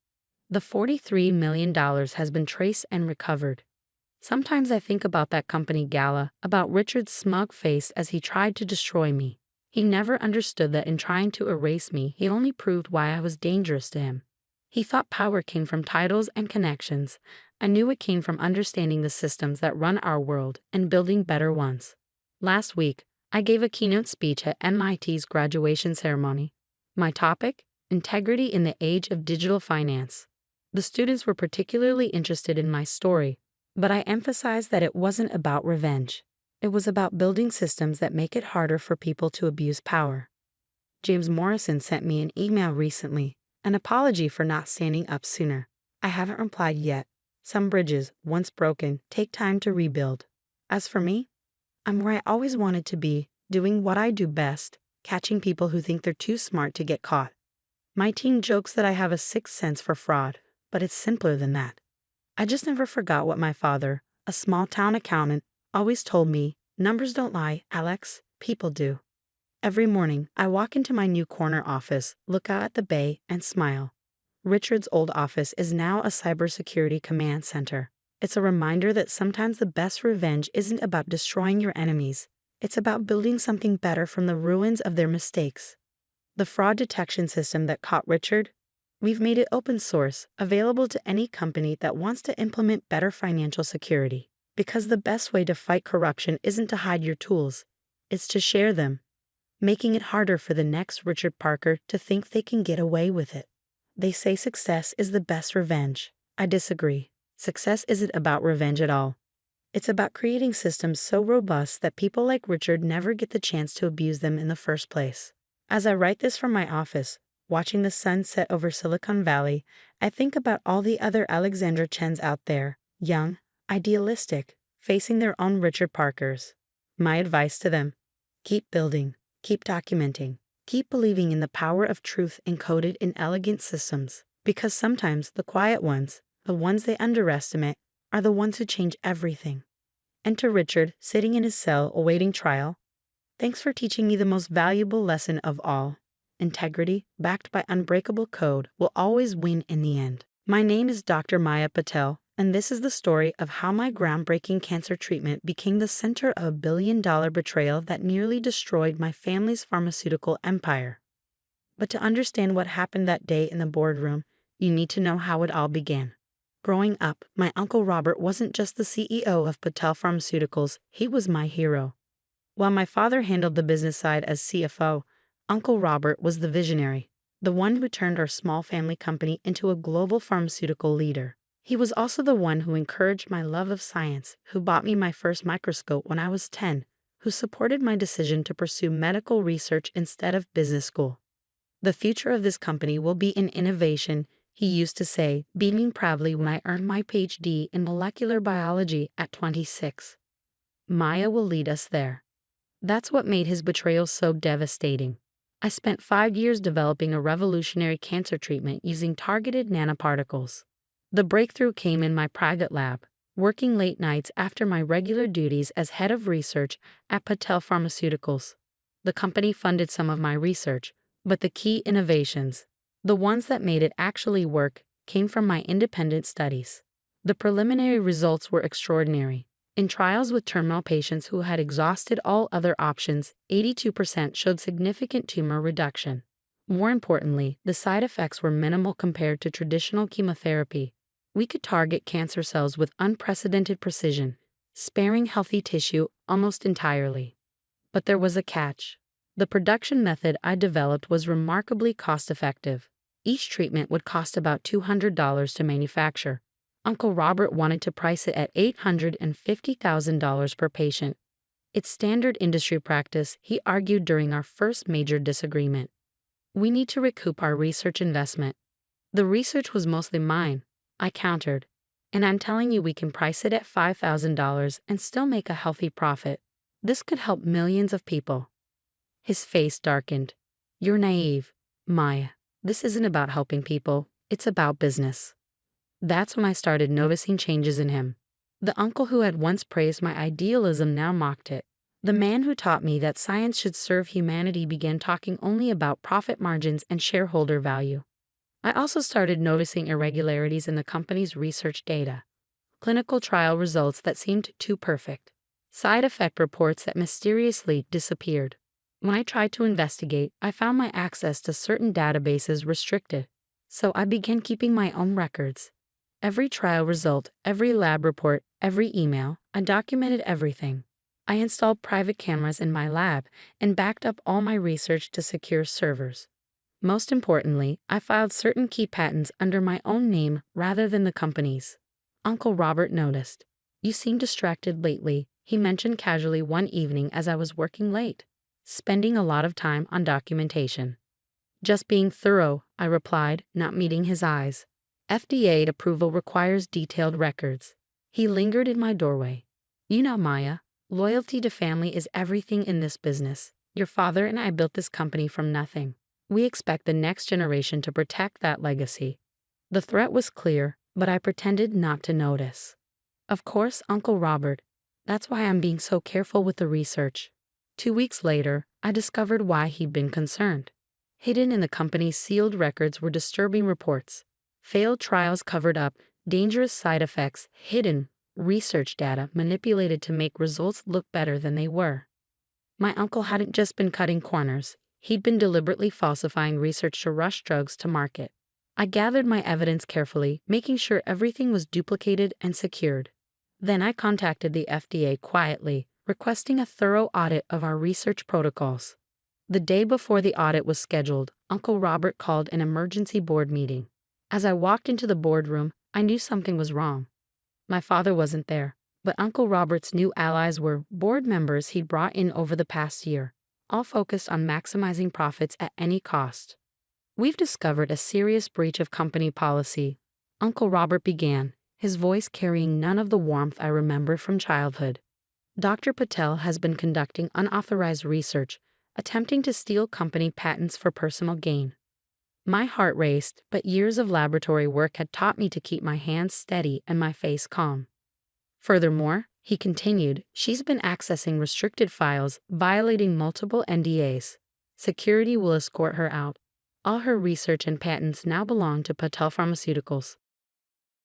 The $43 million has been traced and recovered. Sometimes I think about that company gala, about Richard's smug face as he tried to destroy me. He never understood that in trying to erase me, he only proved why I was dangerous to him. He thought power came from titles and connections. I knew it came from understanding the systems that run our world and building better ones. Last week, I gave a keynote speech at MIT's graduation ceremony. My topic? Integrity in the Age of Digital Finance. The students were particularly interested in my story, but I emphasized that it wasn't about revenge. It was about building systems that make it harder for people to abuse power. James Morrison sent me an email recently, an apology for not standing up sooner. I haven't replied yet. Some bridges, once broken, take time to rebuild. As for me, I'm where I always wanted to be, doing what I do best, catching people who think they're too smart to get caught. My team jokes that I have a sixth sense for fraud, but it's simpler than that. I just never forgot what my father, a small-town accountant, always told me: numbers don't lie, Alex, people do. Every morning, I walk into my new corner office, look out at the bay, and smile. Richard's old office is now a cybersecurity command center. It's a reminder that sometimes the best revenge isn't about destroying your enemies. It's about building something better from the ruins of their mistakes. The fraud detection system that caught Richard? We've made it open source, available to any company that wants to implement better financial security. Because the best way to fight corruption isn't to hide your tools, it's to share them, making it harder for the next Richard Parker to think they can get away with it. They say success is the best revenge. I disagree. Success isn't about revenge at all. It's about creating systems so robust that people like Richard never get the chance to abuse them in the first place. As I write this from my office, watching the sun set over Silicon Valley, I think about all the other Alexandra Chens out there, young, idealistic, facing their own Richard Parkers. My advice to them: keep building, keep documenting, keep believing in the power of truth encoded in elegant systems, because sometimes the quiet ones, the ones they underestimate, are the ones who change everything. Enter Richard, sitting in his cell awaiting trial. Thanks for teaching me the most valuable lesson of all. Integrity, backed by unbreakable code, will always win in the end. My name is Dr. Maya Patel, and this is the story of how my groundbreaking cancer treatment became the center of a billion-dollar betrayal that nearly destroyed my family's pharmaceutical empire. But to understand what happened that day in the boardroom, you need to know how it all began. Growing up, my Uncle Robert wasn't just the CEO of Patel Pharmaceuticals, he was my hero. While my father handled the business side as CFO, Uncle Robert was the visionary, the one who turned our small family company into a global pharmaceutical leader. He was also the one who encouraged my love of science, who bought me my first microscope when I was 10, who supported my decision to pursue medical research instead of business school. The future of this company will be in innovation, he used to say, beaming proudly when I earned my PhD in molecular biology at 26. Maya will lead us there. That's what made his betrayal so devastating. I spent 5 years developing a revolutionary cancer treatment using targeted nanoparticles. The breakthrough came in my private lab, working late nights after my regular duties as head of research at Patel Pharmaceuticals. The company funded some of my research, but the key innovations, the ones that made it actually work, came from my independent studies. The preliminary results were extraordinary. In trials with terminal patients who had exhausted all other options, 82% showed significant tumor reduction. More importantly, the side effects were minimal compared to traditional chemotherapy. We could target cancer cells with unprecedented precision, sparing healthy tissue almost entirely. But there was a catch. The production method I developed was remarkably cost-effective. Each treatment would cost about $200 to manufacture. Uncle Robert wanted to price it at $850,000 per patient. It's standard industry practice, he argued during our first major disagreement. We need to recoup our research investment. The research was mostly mine, I countered. And I'm telling you we can price it at $5,000 and still make a healthy profit. This could help millions of people. His face darkened. You're naive, Maya. This isn't about helping people, it's about business. That's when I started noticing changes in him. The uncle who had once praised my idealism now mocked it. The man who taught me that science should serve humanity began talking only about profit margins and shareholder value. I also started noticing irregularities in the company's research data. Clinical trial results that seemed too perfect. Side effect reports that mysteriously disappeared. When I tried to investigate, I found my access to certain databases restricted. So I began keeping my own records. Every trial result, every lab report, every email, I documented everything. I installed private cameras in my lab and backed up all my research to secure servers. Most importantly, I filed certain key patents under my own name rather than the company's. Uncle Robert noticed. You seem distracted lately, he mentioned casually one evening as I was working late, spending a lot of time on documentation. Just being thorough, I replied, not meeting his eyes. FDA approval requires detailed records. He lingered in my doorway. You know, Maya, loyalty to family is everything in this business. Your father and I built this company from nothing. We expect the next generation to protect that legacy. The threat was clear, but I pretended not to notice. Of course, Uncle Robert. That's why I'm being so careful with the research. 2 weeks later, I discovered why he'd been concerned. Hidden in the company's sealed records were disturbing reports. Failed trials covered up, dangerous side effects hidden, research data manipulated to make results look better than they were. My uncle hadn't just been cutting corners, he'd been deliberately falsifying research to rush drugs to market. I gathered my evidence carefully, making sure everything was duplicated and secured. Then I contacted the FDA quietly, requesting a thorough audit of our research protocols. The day before the audit was scheduled, Uncle Robert called an emergency board meeting. As I walked into the boardroom, I knew something was wrong. My father wasn't there, but Uncle Robert's new allies were board members he'd brought in over the past year, all focused on maximizing profits at any cost. We've discovered a serious breach of company policy, Uncle Robert began, his voice carrying none of the warmth I remember from childhood. Dr. Patel has been conducting unauthorized research, attempting to steal company patents for personal gain. My heart raced, but years of laboratory work had taught me to keep my hands steady and my face calm. Furthermore, he continued, she's been accessing restricted files, violating multiple NDAs. Security will escort her out. All her research and patents now belong to Patel Pharmaceuticals.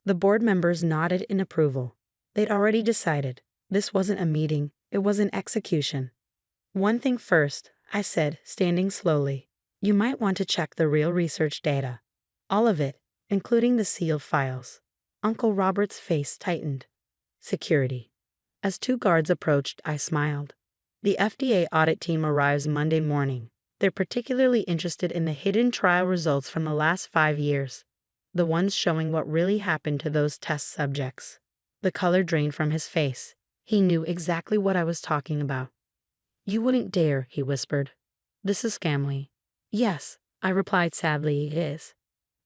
The board members nodded in approval. They'd already decided. This wasn't a meeting, it was an execution. One thing first, I said, standing slowly. You might want to check the real research data. All of it, including the sealed files. Uncle Robert's face tightened. Security. As 2 guards approached, I smiled. The FDA audit team arrives Monday morning. They're particularly interested in the hidden trial results from the last 5 years. The ones showing what really happened to those test subjects. The color drained from his face. He knew exactly what I was talking about. You wouldn't dare, he whispered. This is family. Yes, I replied sadly, it is.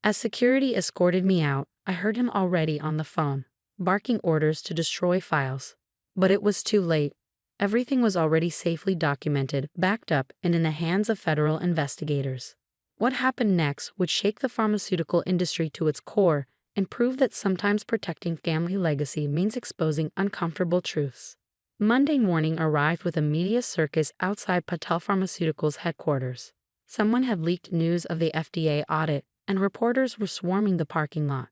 As security escorted me out, I heard him already on the phone, barking orders to destroy files. But it was too late. Everything was already safely documented, backed up, and in the hands of federal investigators. What happened next would shake the pharmaceutical industry to its core and prove that sometimes protecting family legacy means exposing uncomfortable truths. Monday morning arrived with a media circus outside Patel Pharmaceuticals headquarters. Someone had leaked news of the FDA audit, and reporters were swarming the parking lot.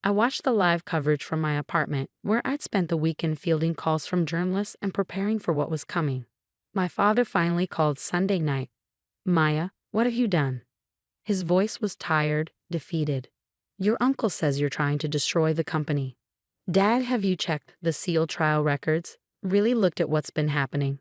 I watched the live coverage from my apartment, where I'd spent the weekend fielding calls from journalists and preparing for what was coming. My father finally called Sunday night. "Maya, what have you done?" His voice was tired, defeated. "Your uncle says you're trying to destroy the company." "Dad, have you checked the SEAL trial records? Really looked at what's been happening?"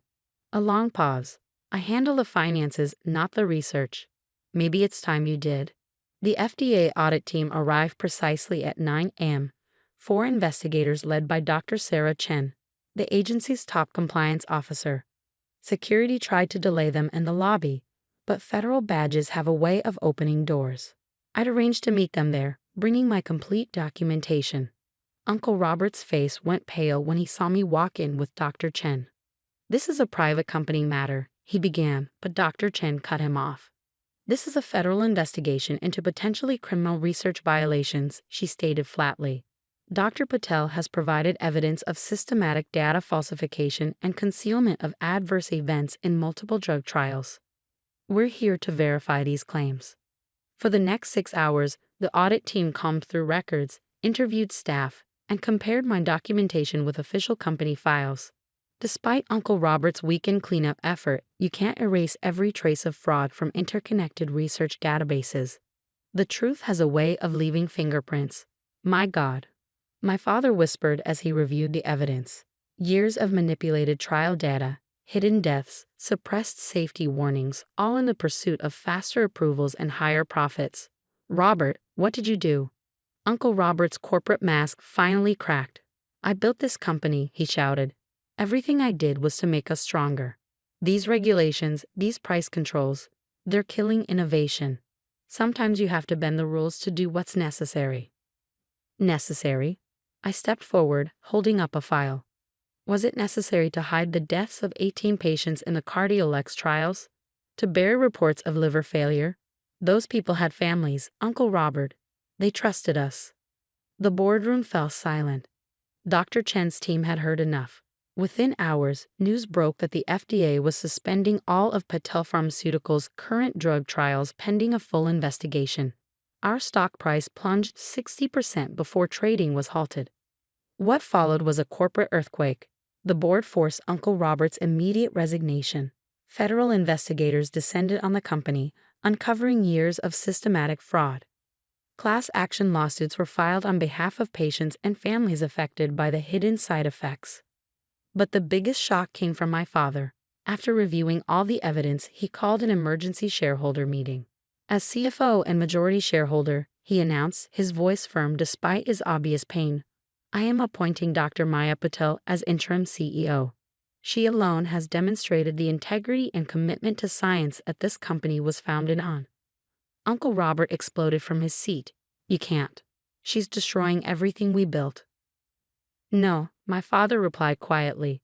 A long pause. "I handle the finances, not the research." "Maybe it's time you did." The FDA audit team arrived precisely at 9 a.m. 4 investigators led by Dr. Sarah Chen, the agency's top compliance officer. Security tried to delay them in the lobby, but federal badges have a way of opening doors. I'd arranged to meet them there, bringing my complete documentation. Uncle Robert's face went pale when he saw me walk in with Dr. Chen. "This is a private company matter," he began, but Dr. Chen cut him off. "This is a federal investigation into potentially criminal research violations," she stated flatly. "Dr. Patel has provided evidence of systematic data falsification and concealment of adverse events in multiple drug trials. We're here to verify these claims." For the next 6 hours, the audit team combed through records, interviewed staff, and compared my documentation with official company files. Despite Uncle Robert's weekend cleanup effort, you can't erase every trace of fraud from interconnected research databases. The truth has a way of leaving fingerprints. "My God," my father whispered as he reviewed the evidence. "Years of manipulated trial data, hidden deaths, suppressed safety warnings, all in the pursuit of faster approvals and higher profits. Robert, what did you do?" Uncle Robert's corporate mask finally cracked. "I built this company," he shouted. "Everything I did was to make us stronger. These regulations, these price controls, they're killing innovation. Sometimes you have to bend the rules to do what's necessary." Necessary? I stepped forward, holding up a file. Was it necessary to hide the deaths of 18 patients in the Cardiolux trials? To bury reports of liver failure? Those people had families, Uncle Robert. They trusted us. The boardroom fell silent. Dr. Chen's team had heard enough. Within hours, news broke that the FDA was suspending all of Patel Pharmaceuticals' current drug trials pending a full investigation. Our stock price plunged 60% before trading was halted. What followed was a corporate earthquake. The board forced Uncle Robert's immediate resignation. Federal investigators descended on the company, uncovering years of systematic fraud. Class action lawsuits were filed on behalf of patients and families affected by the hidden side effects. But the biggest shock came from my father. After reviewing all the evidence, he called an emergency shareholder meeting. As CFO and majority shareholder, he announced, his voice firm despite his obvious pain, "I am appointing Dr. Maya Patel as interim CEO. She alone has demonstrated the integrity and commitment to science that this company was founded on." Uncle Robert exploded from his seat. "You can't. She's destroying everything we built." "No," my father replied quietly.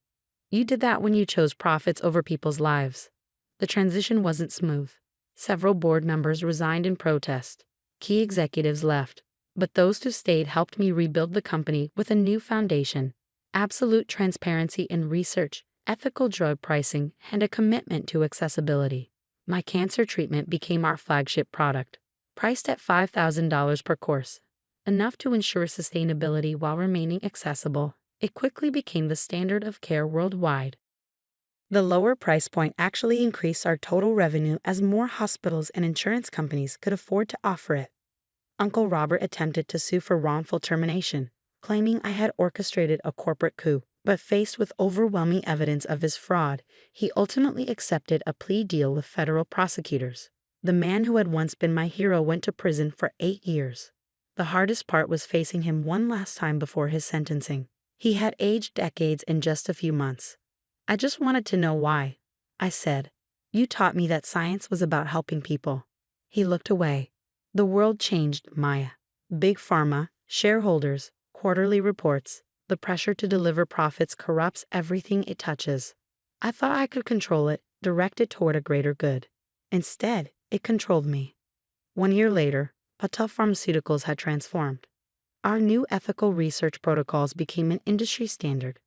"You did that when you chose profits over people's lives." The transition wasn't smooth. Several board members resigned in protest. Key executives left. But those who stayed helped me rebuild the company with a new foundation: absolute transparency in research, ethical drug pricing, and a commitment to accessibility. My cancer treatment became our flagship product, priced at $5,000 per course. Enough to ensure sustainability while remaining accessible. It quickly became the standard of care worldwide. The lower price point actually increased our total revenue as more hospitals and insurance companies could afford to offer it. Uncle Robert attempted to sue for wrongful termination, claiming I had orchestrated a corporate coup. But faced with overwhelming evidence of his fraud, he ultimately accepted a plea deal with federal prosecutors. The man who had once been my hero went to prison for 8 years. The hardest part was facing him one last time before his sentencing. He had aged decades in just a few months. "I just wanted to know why," I said. "You taught me that science was about helping people." He looked away. "The world changed, Maya. Big pharma, shareholders, quarterly reports. The pressure to deliver profits corrupts everything it touches. I thought I could control it, direct it toward a greater good. Instead, it controlled me." 1 year later, Patel Pharmaceuticals had transformed. Our new ethical research protocols became an industry standard.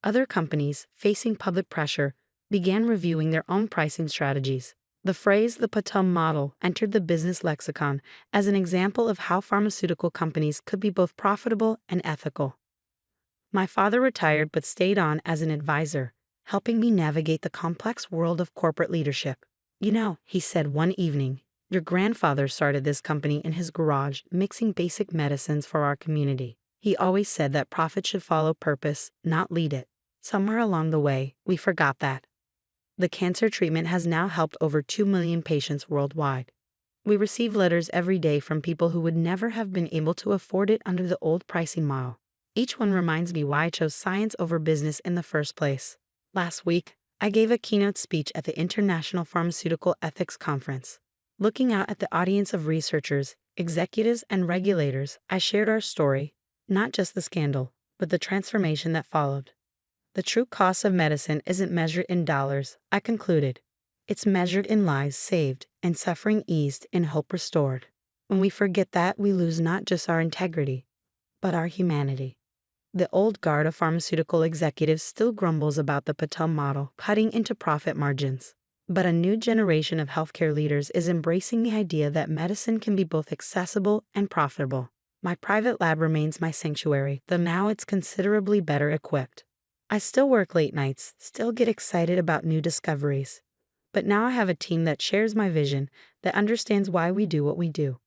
Other companies, facing public pressure, began reviewing their own pricing strategies. The phrase the Patum model entered the business lexicon as an example of how pharmaceutical companies could be both profitable and ethical. My father retired but stayed on as an advisor, helping me navigate the complex world of corporate leadership. You know, he said one evening, your grandfather started this company in his garage, mixing basic medicines for our community. He always said that profit should follow purpose, not lead it. Somewhere along the way, we forgot that. The cancer treatment has now helped over 2 million patients worldwide. We receive letters every day from people who would never have been able to afford it under the old pricing model. Each one reminds me why I chose science over business in the first place. Last week, I gave a keynote speech at the International Pharmaceutical Ethics Conference. Looking out at the audience of researchers, executives, and regulators, I shared our story, not just the scandal, but the transformation that followed. The true cost of medicine isn't measured in dollars, I concluded. It's measured in lives saved and suffering eased and hope restored. When we forget that, we lose not just our integrity, but our humanity. The old guard of pharmaceutical executives still grumbles about the Patel model cutting into profit margins. But a new generation of healthcare leaders is embracing the idea that medicine can be both accessible and profitable. My private lab remains my sanctuary, though now it's considerably better equipped. I still work late nights, still get excited about new discoveries. But now I have a team that shares my vision, that understands why we do what we do.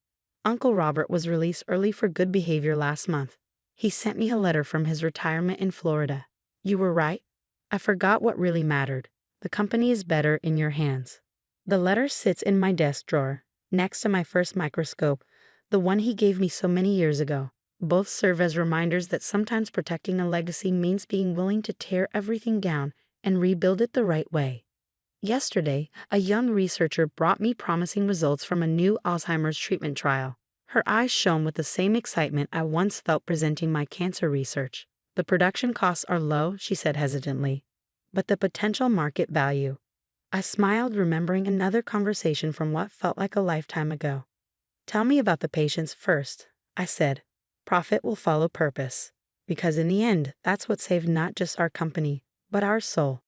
Uncle Robert was released early for good behavior last month. He sent me a letter from his retirement in Florida. You were right. I forgot what really mattered. The company is better in your hands. The letter sits in my desk drawer, next to my first microscope, the one he gave me so many years ago. Both serve as reminders that sometimes protecting a legacy means being willing to tear everything down and rebuild it the right way. Yesterday, a young researcher brought me promising results from a new Alzheimer's treatment trial. Her eyes shone with the same excitement I once felt presenting my cancer research. The production costs are low, she said hesitantly, but the potential market value. I smiled, remembering another conversation from what felt like a lifetime ago. Tell me about the patients first, I said. Profit will follow purpose, because in the end, that's what saved not just our company, but our soul.